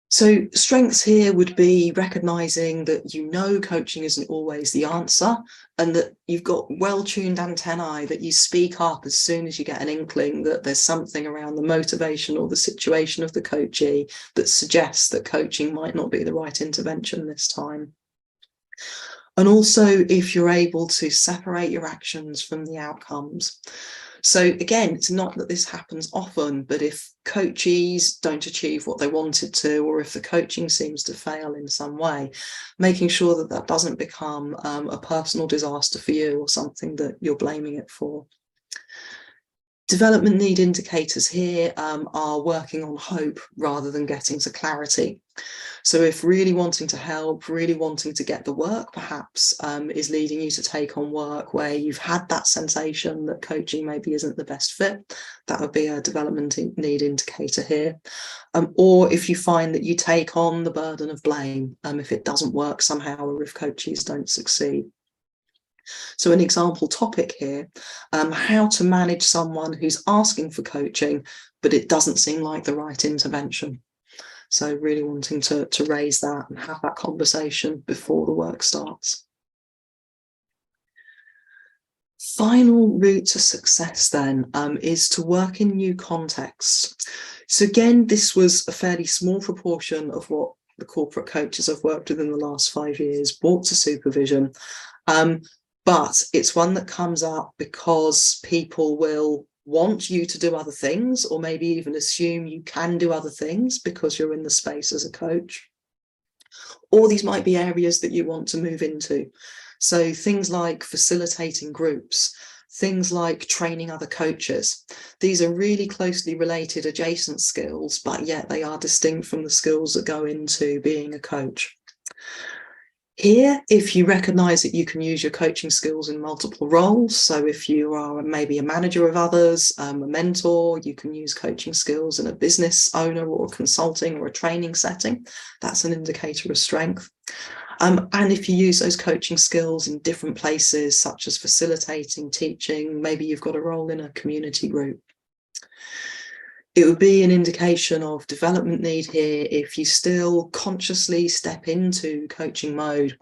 So strengths here would be recognising that coaching isn't always the answer, and that you've got well-tuned antennae, that you speak up as soon as you get an inkling that there's something around the motivation or the situation of the coachee that suggests that coaching might not be the right intervention this time. And also if you're able to separate your actions from the outcomes. So again, it's not that this happens often, but if coachees don't achieve what they wanted to, or if the coaching seems to fail in some way, making sure that that doesn't become a personal disaster for you or something that you're blaming it for. Development need indicators here are working on hope rather than getting to clarity. So if really wanting to help, really wanting to get the work perhaps is leading you to take on work where you've had that sensation that coaching maybe isn't the best fit, that would be a development need indicator here. Or if you find that you take on the burden of blame if it doesn't work somehow, or if coaches don't succeed. So an example topic here, how to manage someone who's asking for coaching, but it doesn't seem like the right intervention. So really wanting to raise that and have that conversation before the work starts. Final route to success then is to work in new contexts. So again, this was a fairly small proportion of what the corporate coaches I've worked with in the last 5 years brought to supervision. But it's one that comes up because people will want you to do other things, or maybe even assume you can do other things because you're in the space as a coach. Or these might be areas that you want to move into. So things like facilitating groups, things like training other coaches. These are really closely related adjacent skills, but yet they are distinct from the skills that go into being a coach. Here, if you recognise that you can use your coaching skills in multiple roles, so if you are maybe a manager of others, a mentor, you can use coaching skills in a business owner or a consulting or a training setting, that's an indicator of strength. And if you use those coaching skills in different places, such as facilitating, teaching, maybe you've got a role in a community group. It would be an indication of development need here if you still consciously step into coaching mode.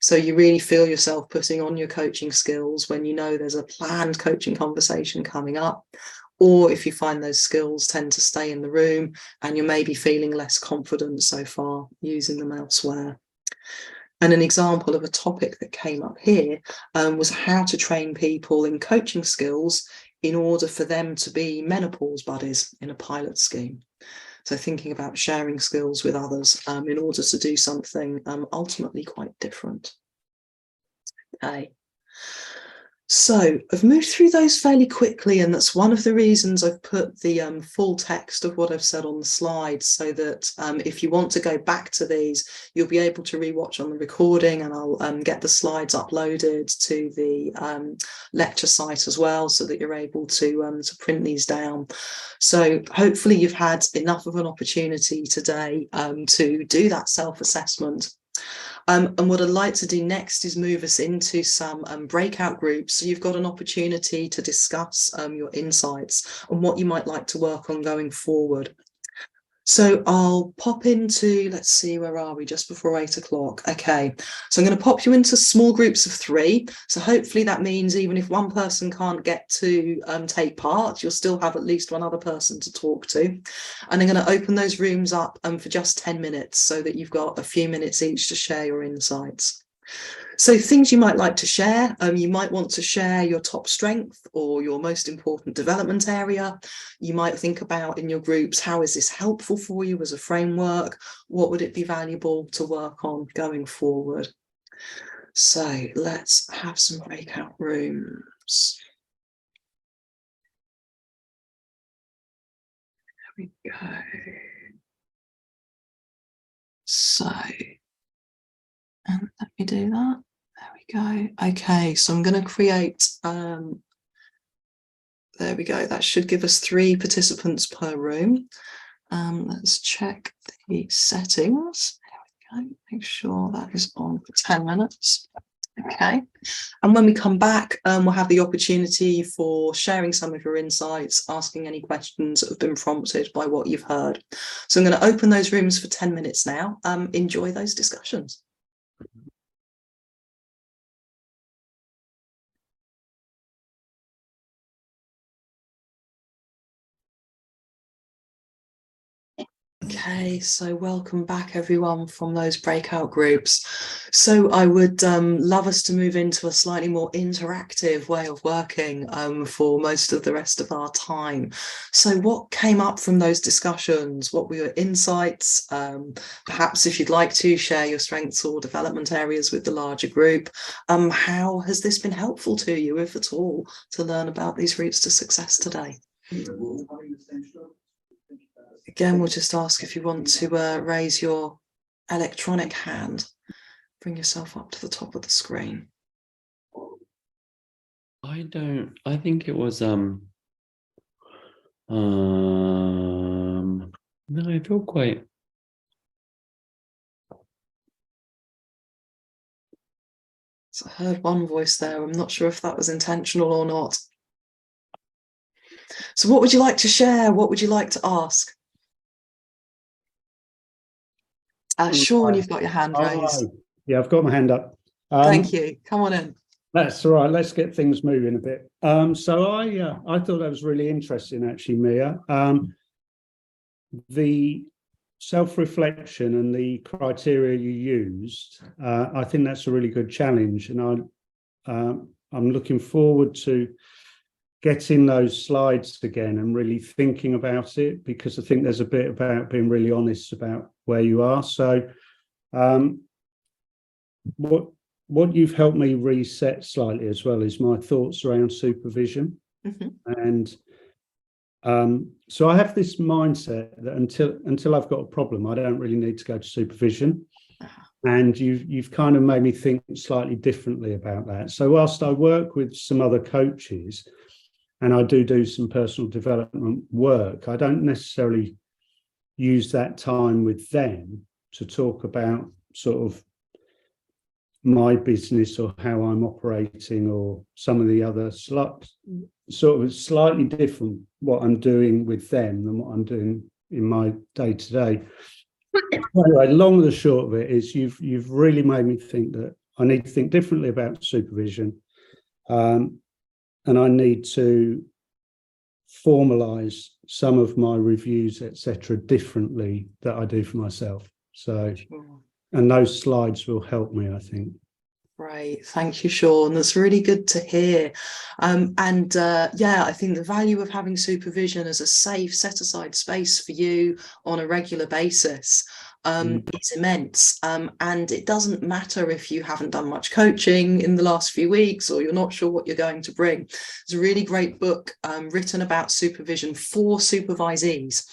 So you really feel yourself putting on your coaching skills when you know there's a planned coaching conversation coming up, or if you find those skills tend to stay in the room and you're maybe feeling less confident so far using them elsewhere. And an example of a topic that came up here was how to train people in coaching skills in order for them to be menopause buddies in a pilot scheme. So thinking about sharing skills with others in order to do something ultimately quite different. Okay. So I've moved through those fairly quickly, and that's one of the reasons I've put the full text of what I've said on the slides, so that if you want to go back to these, you'll be able to rewatch on the recording, and I'll get the slides uploaded to the lecture site as well, so that you're able to print these down. So hopefully you've had enough of an opportunity today to do that self-assessment. And what I'd like to do next is move us into some breakout groups. So you've got an opportunity to discuss your insights and what you might like to work on going forward. So I'll pop into, let's see, where are we? Just before 8 o'clock. Okay, so I'm going to pop you into small groups of 3. So hopefully that means even if one person can't get to take part, you'll still have at least one other person to talk to. And I'm going to open those rooms up for just 10 minutes so that you've got a few minutes each to share your insights. So things you might like to share, you might want to share your top strength or your most important development area. You might think about in your groups, how is this helpful for you as a framework? What would it be valuable to work on going forward? So let's have some breakout rooms. There we go. So, and let me do that. There we go. Okay, so I'm going to create, there we go. That should give us 3 participants per room. Let's check the settings. There we go. Make sure that is on for 10 minutes. Okay, and when we come back, we'll have the opportunity for sharing some of your insights, asking any questions that have been prompted by what you've heard. So I'm going to open those rooms for 10 minutes now. Enjoy those discussions. Okay, so welcome back everyone from those breakout groups. So I would love us to move into a slightly more interactive way of working for most of the rest of our time. So what came up from those discussions? What were your insights? Perhaps if you'd like to share your strengths or development areas with the larger group. How has this been helpful to you, if at all, to learn about these routes to success today? Again, we'll just ask if you want to raise your electronic hand. Bring yourself up to the top of the screen. I think it was no, I feel quite. So I heard one voice there. I'm not sure if that was intentional or not. So what would you like to share? What would you like to ask? Sean, you've got your hand raised. Yeah, I've got my hand up. Thank you. Come on in. That's all right. Let's get things moving a bit. So I thought that was really interesting, actually, Mia. The self-reflection and the criteria you used, I think that's a really good challenge, and I'm looking forward to getting those slides again and really thinking about it, because I think there's a bit about being really honest about where you are. So what you've helped me reset slightly as well is my thoughts around supervision. And so I have this mindset that until I've got a problem, I don't really need to go to supervision. And you've kind of made me think slightly differently about that. So whilst I work with some other coaches and I do some personal development work, I don't necessarily use that time with them to talk about sort of my business or how I'm operating or some of the other sort of slightly different what I'm doing with them than what I'm doing in my day-to-day. Anyway, long and the short of it is you've really made me think that I need to think differently about supervision, and I need to formalise some of my reviews, etc., differently that I do for myself. So, and those slides will help me, I think. Great, thank you, Sean. That's really good to hear. Yeah, I think the value of having supervision as a safe, set-aside space for you on a regular basis is immense. And it doesn't matter if you haven't done much coaching in the last few weeks or you're not sure what you're going to bring. There's a really great book written about supervision for supervisees.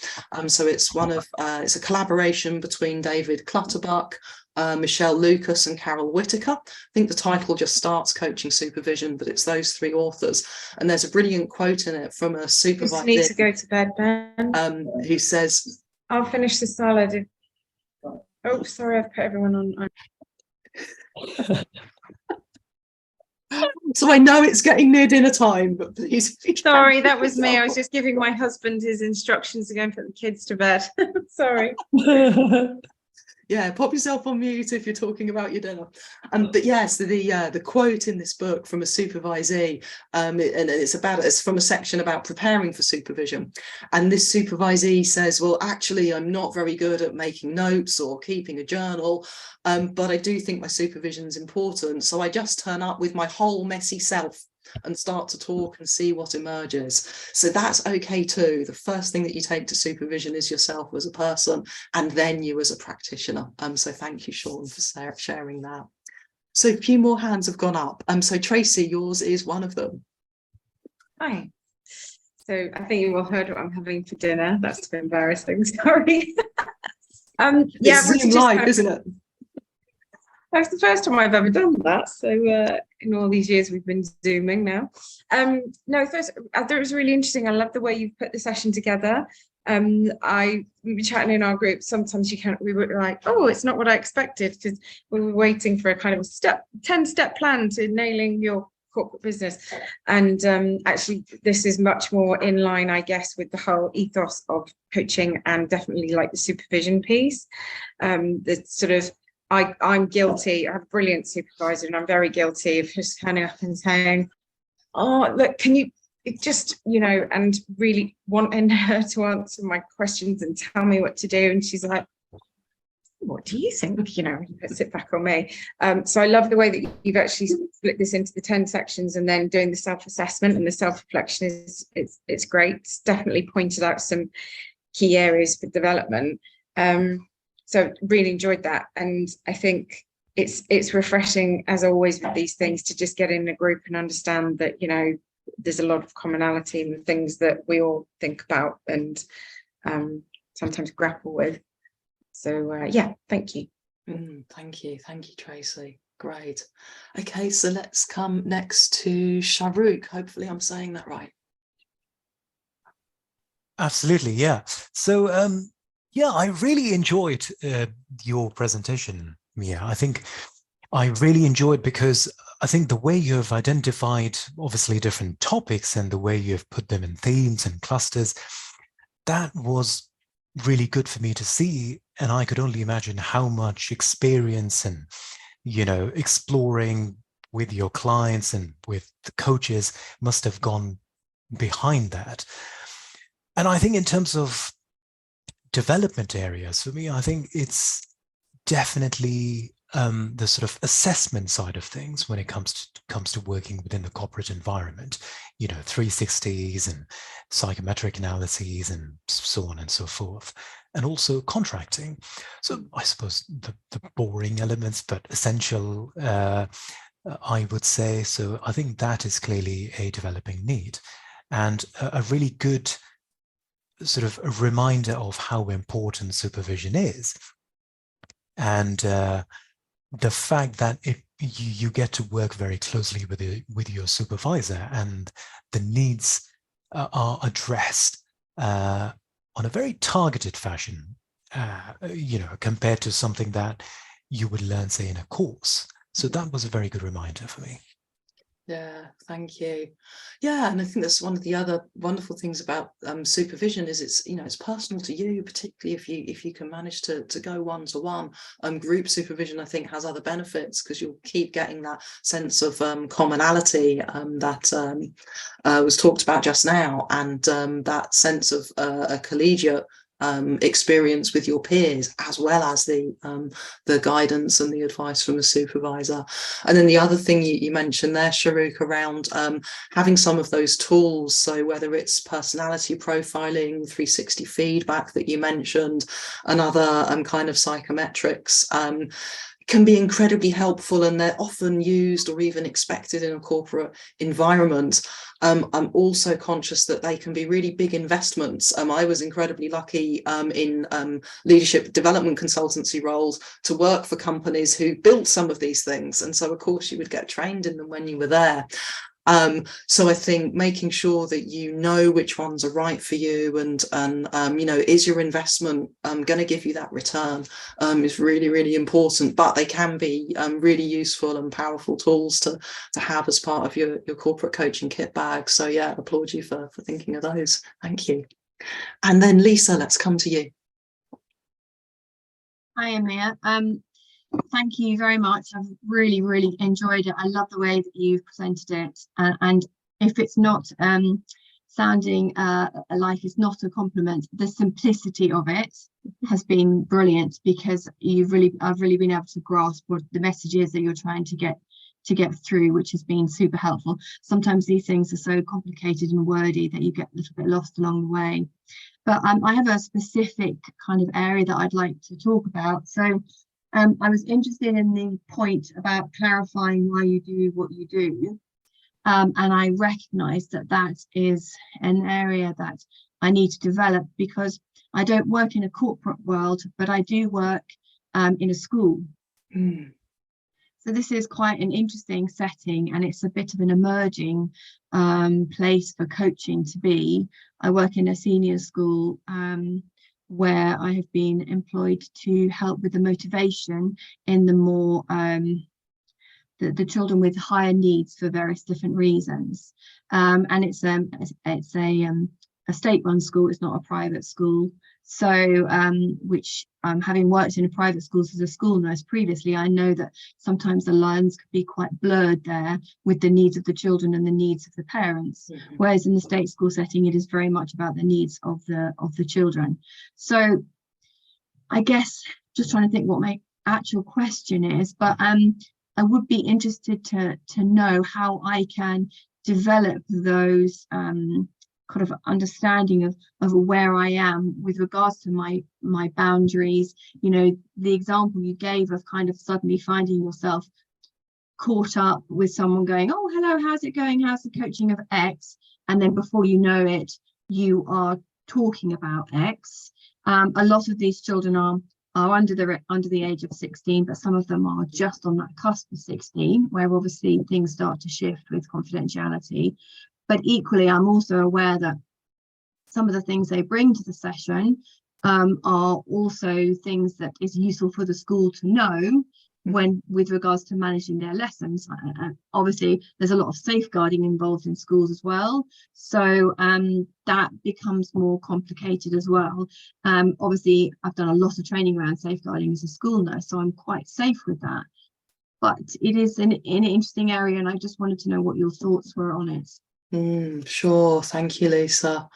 So it's it's a collaboration between David Clutterbuck, Michelle Lucas and Carol Whitaker. I think the title just starts Coaching Supervision, but it's those 3 authors. And there's a brilliant quote in it from a supervisor. Just need to go to bed, Ben. Who says, I'll finish the salad. Oh, sorry, I've put everyone on. So I know it's getting near dinner time, but please. Sorry, that was me. I was just giving my husband his instructions to go and put the kids to bed. Sorry. Yeah, pop yourself on mute if you're talking about your dinner. But yes, the quote in this book from a supervisee, and it's from a section about preparing for supervision. And this supervisee says, well, actually, I'm not very good at making notes or keeping a journal, but I do think my supervision is important. So I just turn up with my whole messy self and start to talk and see what emerges. So that's okay too. The first thing that you take to supervision is yourself as a person, and then you as a practitioner. So thank you, Sean, for sharing that. So a few more hands have gone up. So Tracy, yours is one of them. Hi. So I think you all heard what I'm having for dinner. That's embarrassing. Sorry. Yeah, it's Zoom live, isn't it? That's the first time I've ever done that. So in all these years we've been Zooming now. No, first, I thought it was really interesting. I love the way you've put the session together. We were chatting in our group. Sometimes we were like, oh, it's not what I expected, because we were waiting for a kind of a 10-step plan to nailing your corporate business. And actually, this is much more in line, I guess, with the whole ethos of coaching, and definitely like the supervision piece. The sort of, I'm guilty. I have a brilliant supervisor, and I'm very guilty of just turning up and saying, oh, look, can you just, and really wanting her to answer my questions and tell me what to do. And she's like, what do you think? You puts it back on me. So I love the way that you've actually split this into the 10 sections, and then doing the self-assessment and the self-reflection it's great. It's definitely pointed out some key areas for development. So really enjoyed that. And I think it's refreshing, as always with these things, to just get in a group and understand that, there's a lot of commonality in the things that we all think about and sometimes grapple with. So yeah, thank you. Thank you, Tracy. Great. Okay, so let's come next to Shahrukh. Hopefully I'm saying that right. Absolutely, yeah. So yeah, I really enjoyed your presentation, Mia. I think I really enjoyed, because I think the way you have identified obviously different topics and the way you have put them in themes and clusters, that was really good for me to see. And I could only imagine how much experience and, exploring with your clients and with the coaches must have gone behind that. And I think in terms of development areas, for me, I think it's definitely the sort of assessment side of things when it comes to working within the corporate environment, 360s and psychometric analyses and so on and so forth, and also contracting. So I suppose the boring elements, but essential, I would say. So I think that is clearly a developing need, and a really good sort of a reminder of how important supervision is. And the fact that you get to work very closely with your supervisor, and the needs are addressed on a very targeted fashion, compared to something that you would learn, say, in a course. So that was a very good reminder for me. Yeah, thank you. Yeah, and I think that's one of the other wonderful things about supervision is it's personal to you, particularly if you can manage to go one-to-one. Group supervision, I think, has other benefits, because you'll keep getting that sense of commonality that was talked about just now, and that sense of a collegiate experience with your peers, as well as the guidance and the advice from the supervisor. And then the other thing you mentioned there, Shahrukh, around having some of those tools, so whether it's personality profiling, 360 feedback that you mentioned, and other kind of psychometrics, can be incredibly helpful, and they're often used or even expected in a corporate environment. I'm also conscious that they can be really big investments. I was incredibly lucky in leadership development consultancy roles to work for companies who built some of these things, and so of course you would get trained in them when you were there. So I think making sure that you know which ones are right for you, and is your investment going to give you that return, is really, really important. But they can be really useful and powerful tools to have as part of your corporate coaching kit bag. So yeah, I applaud you for thinking of those. Thank you. And then Lisa, let's come to you. Hi, Amir. Thank you very much. I've really, really enjoyed it. I love the way that you've presented it. And if it's not sounding like it's not a compliment, the simplicity of it has been brilliant, because I've really been able to grasp what the message is that you're trying to get through, which has been super helpful. Sometimes these things are so complicated and wordy that you get a little bit lost along the way. But I have a specific kind of area that I'd like to talk about. So I was interested in the point about clarifying why you do what you do. And I recognize that that is an area that I need to develop, because I don't work in a corporate world, but I do work in a school. Mm. So this is quite an interesting setting, and it's a bit of an emerging place for coaching to be. I work in a senior school where I have been employed to help with the motivation in the more the children with higher needs for various different reasons. And it's a state-run school. It's not a private school. So which having worked in a private schools as a school nurse previously, I know that sometimes the lines could be quite blurred there with the needs of the children and the needs of the parents. Mm-hmm. Whereas in the state school setting, it is very much about the needs of the children. So I guess just trying to think what my actual question is, but I would be interested to know how I can develop those kind of understanding of where I am with regards to my boundaries. You know, the example you gave of kind of suddenly finding yourself caught up with someone going, oh, hello, how's it going? How's the coaching of X? And then before you know it, you are talking about X. A lot of these children are under the age of 16, but some of them are just on that cusp of 16, where obviously things start to shift with confidentiality. But equally, I'm also aware that some of the things they bring to the session are also things that is useful for the school to know when with regards to managing their lessons. Obviously, there's a lot of safeguarding involved in schools as well. So that becomes more complicated as well. Obviously, I've done a lot of training around safeguarding as a school nurse, so I'm quite safe with that. But it is an interesting area, and I just wanted to know what your thoughts were on it. Sure, thank you, Lisa.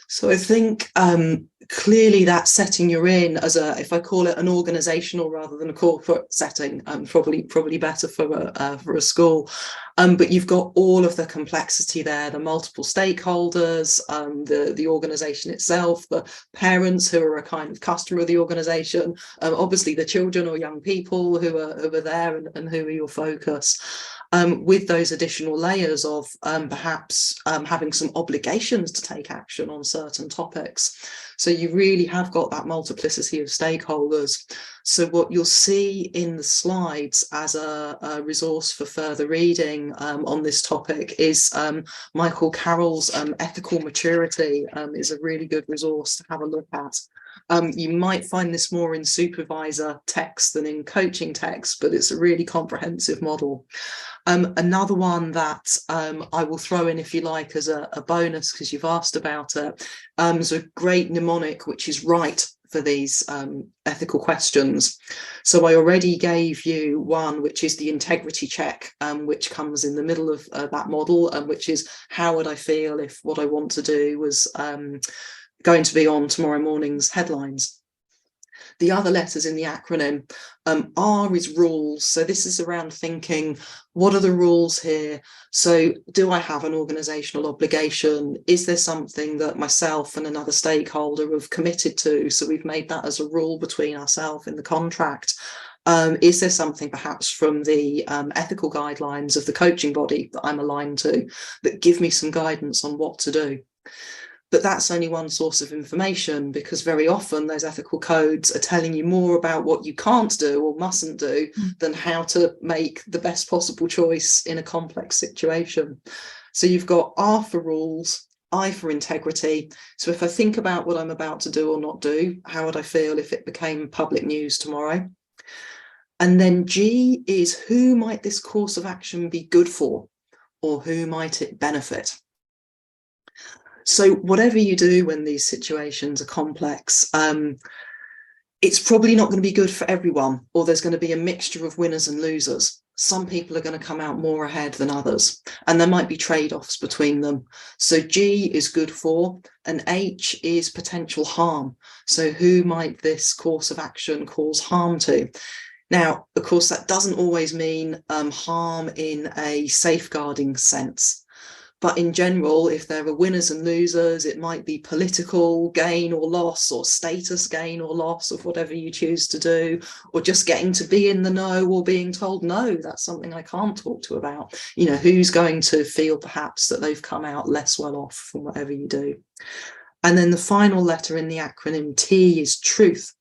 So I think clearly that setting you're in as if I call it an organisational rather than a corporate setting, probably better for a school. But you've got all of the complexity there, the multiple stakeholders, the organisation itself, the parents who are a kind of customer of the organisation, obviously the children or young people who are there and who are your focus. With those additional layers of perhaps having some obligations to take action on certain topics. So you really have got that multiplicity of stakeholders. So what you'll see in the slides as a resource for further reading on this topic is Michael Carroll's Ethical Maturity is a really good resource to have a look at. You might find this more in supervisor text than in coaching text, but it's a really comprehensive model. Another one that I will throw in, if you like, as a bonus, because you've asked about it, is a great mnemonic, which is right for these ethical questions. So I already gave you one, which is the integrity check, which comes in the middle of that model, which is how would I feel if what I want to do was going to be on tomorrow morning's headlines. The other letters in the acronym, R is rules. So this is around thinking, what are the rules here? So do I have an organisational obligation? Is there something that myself and another stakeholder have committed to? So we've made that as a rule between ourselves in the contract. Is there something perhaps from the ethical guidelines of the coaching body that I'm aligned to that give me some guidance on what to do? But that's only one source of information, because very often those ethical codes are telling you more about what you can't do or mustn't do than how to make the best possible choice in a complex situation. So you've got R for rules, I for integrity. So if I think about what I'm about to do or not do, how would I feel if it became public news tomorrow? And then G is who might this course of action be good for, or who might it benefit? So whatever you do when these situations are complex, it's probably not going to be good for everyone, or there's going to be a mixture of winners and losers. Some people are going to come out more ahead than others, and there might be trade-offs between them. So G is good for, and H is potential harm. So who might this course of action cause harm to? Now, of course, that doesn't always mean harm in a safeguarding sense. But in general, if there are winners and losers, it might be political gain or loss, or status gain or loss of whatever you choose to do, or just getting to be in the know, or being told, no, that's something I can't talk to about. You know, who's going to feel perhaps that they've come out less well off from whatever you do. And then the final letter in the acronym T is truth.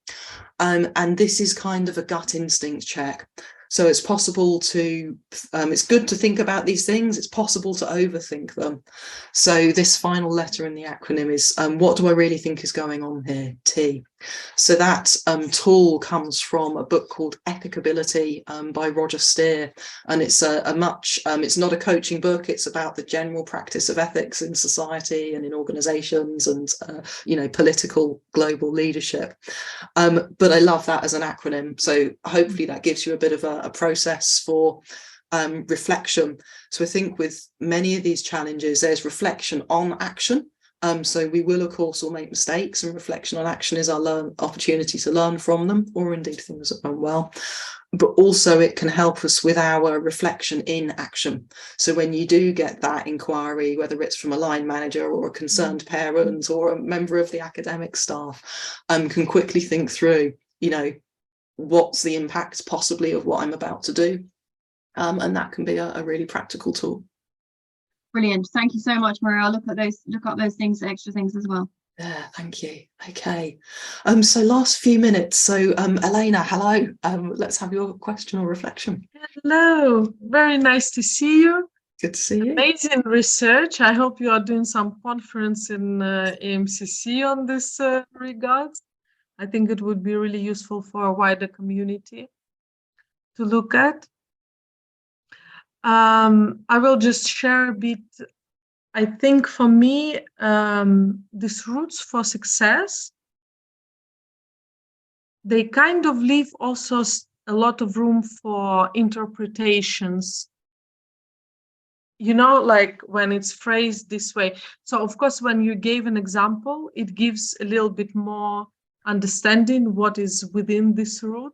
And this is kind of a gut instinct check. So it's possible to, it's good to think about these things. It's possible to overthink them. So this final letter in the acronym is, what do I really think is going on here? T. So that tool comes from a book called Ethicability by Roger Steer. And it's it's not a coaching book. It's about the general practice of ethics in society and in organizations and, you know, political global leadership. But I love that as an acronym. So hopefully that gives you a bit of a process for reflection. So I think with many of these challenges, there's reflection on action. So we will, of course, all make mistakes, and reflection on action is our opportunity to learn from them, or indeed things that went well. But also it can help us with our reflection in action. So when you do get that inquiry, whether it's from a line manager or a concerned parent or a member of the academic staff, can quickly think through, you know, what's the impact possibly of what I'm about to do. And that can be a really practical tool. Brilliant. Thank you so much, Maria. I'll look up those things, extra things as well. Yeah, thank you. Okay. So last few minutes. So Elena, hello. Let's have your question or reflection. Hello, very nice to see you. Good to see you. Amazing research. I hope you are doing some conference in AMCC on this regard. I think it would be really useful for a wider community to look at. I will just share a bit. I think for me, these roots for success, they kind of leave also a lot of room for interpretations. You know, like when it's phrased this way. So of course, when you gave an example, it gives a little bit more understanding what is within this root.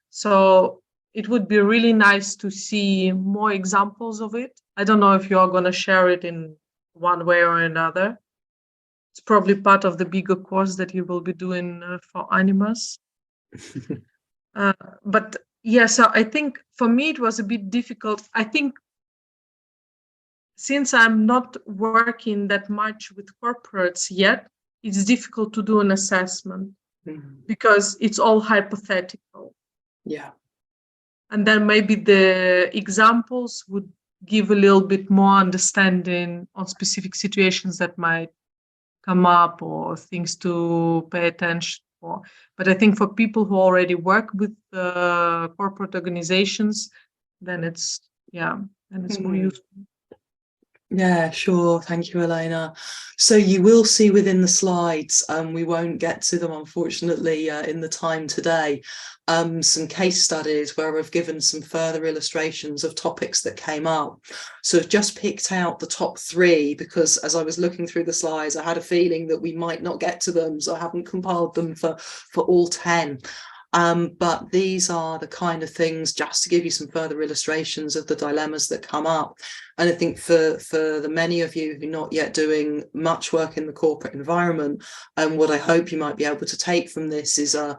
So it would be really nice to see more examples of it. I don't know if you're going to share it in one way or another. It's probably part of the bigger course that you will be doing for Animus. But yeah, so I think for me it was a bit difficult. I think since I'm not working that much with corporates yet, it's difficult to do an assessment because it's all hypothetical. Yeah. And then maybe the examples would give a little bit more understanding on specific situations that might come up or things to pay attention for. But I think for people who already work with corporate organizations, then it's more useful. Yeah, sure. Thank you, Elena. So you will see within the slides, we won't get to them, unfortunately, in the time today, some case studies where I've given some further illustrations of topics that came up. So I've just picked out the top 3 because as I was looking through the slides, I had a feeling that we might not get to them. So I haven't compiled them for all 10. But these are the kind of things just to give you some further illustrations of the dilemmas that come up. And I think for the many of you who are not yet doing much work in the corporate environment, what I hope you might be able to take from this is an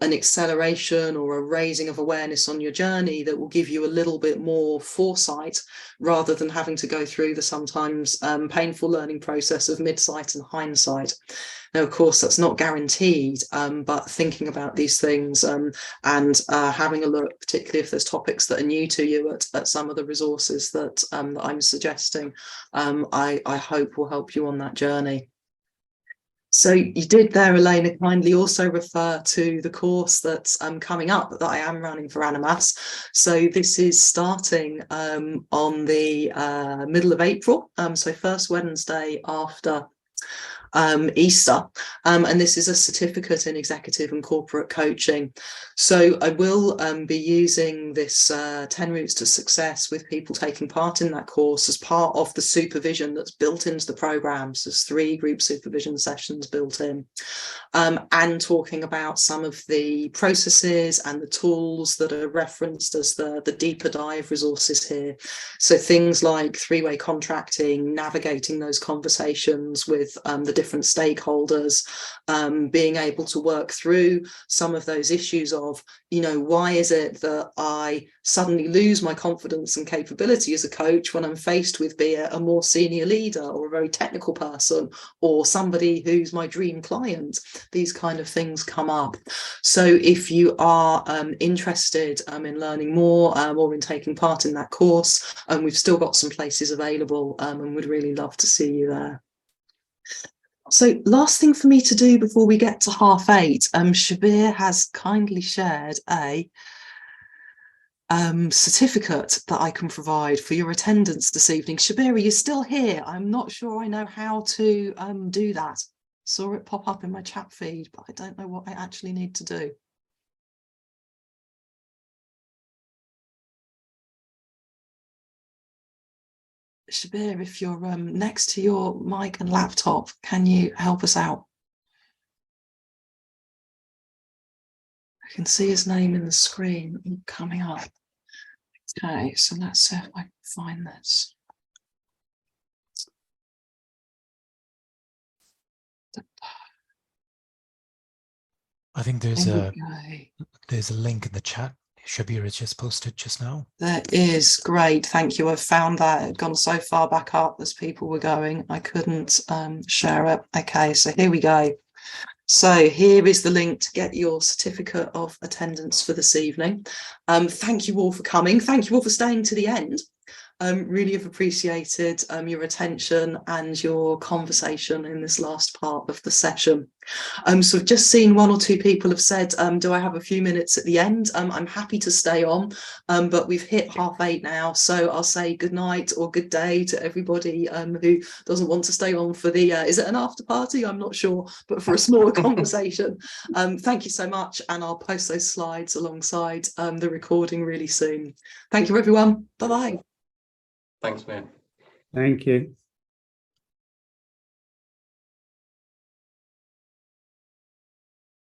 acceleration or a raising of awareness on your journey that will give you a little bit more foresight rather than having to go through the sometimes painful learning process of midsight and hindsight. Now, of course, that's not guaranteed, but thinking about these things and having a look, particularly if there's topics that are new to you at some of the resources that I'm suggesting, I hope will help you on that journey. So you did there, Elena, kindly also refer to the course that's coming up that I am running for Animas. So this is starting on the middle of April, so first Wednesday after Easter, and this is a certificate in executive and corporate coaching. So I will be using this 10 routes to success with people taking part in that course as part of the supervision that's built into the programs. There's 3 group supervision sessions built in, and talking about some of the processes and the tools that are referenced as the deeper dive resources here. So things like 3-way contracting, navigating those conversations with the different stakeholders, being able to work through some of those issues of, you know, why is it that I suddenly lose my confidence and capability as a coach when I'm faced with, be it a more senior leader or a very technical person or somebody who's my dream client. These kind of things come up. So if you are interested in learning more or in taking part in that course, we've still got some places available, and would really love to see you there. So last thing for me to do before we get to 8:30, Shabir has kindly shared a certificate that I can provide for your attendance this evening. Shabir, are you still here? I'm not sure I know how to do that. Saw it pop up in my chat feed, but I don't know what I actually need to do. Shabir, if you're next to your mic and laptop, can you help us out? I can see his name in the screen coming up. Okay, so let's see if I can find this. I think there's a link in the chat. Shabir has just posted just now. That is great. Thank you. I've found that. It had gone so far back up as people were going, I couldn't share it. Okay, so here we go. So here is the link to get your certificate of attendance for this evening. Thank you all for coming. Thank you all for staying to the end. Really have appreciated your attention and your conversation in this last part of the session. So I've just seen 1 or 2 people have said, do I have a few minutes at the end? I'm happy to stay on, but we've hit 8:30 now, so I'll say good night or good day to everybody who doesn't want to stay on for the, is it an after party? I'm not sure, but for a smaller conversation. Thank you so much, and I'll post those slides alongside the recording really soon. Thank you, everyone. Bye-bye. Thanks, man. Thank you.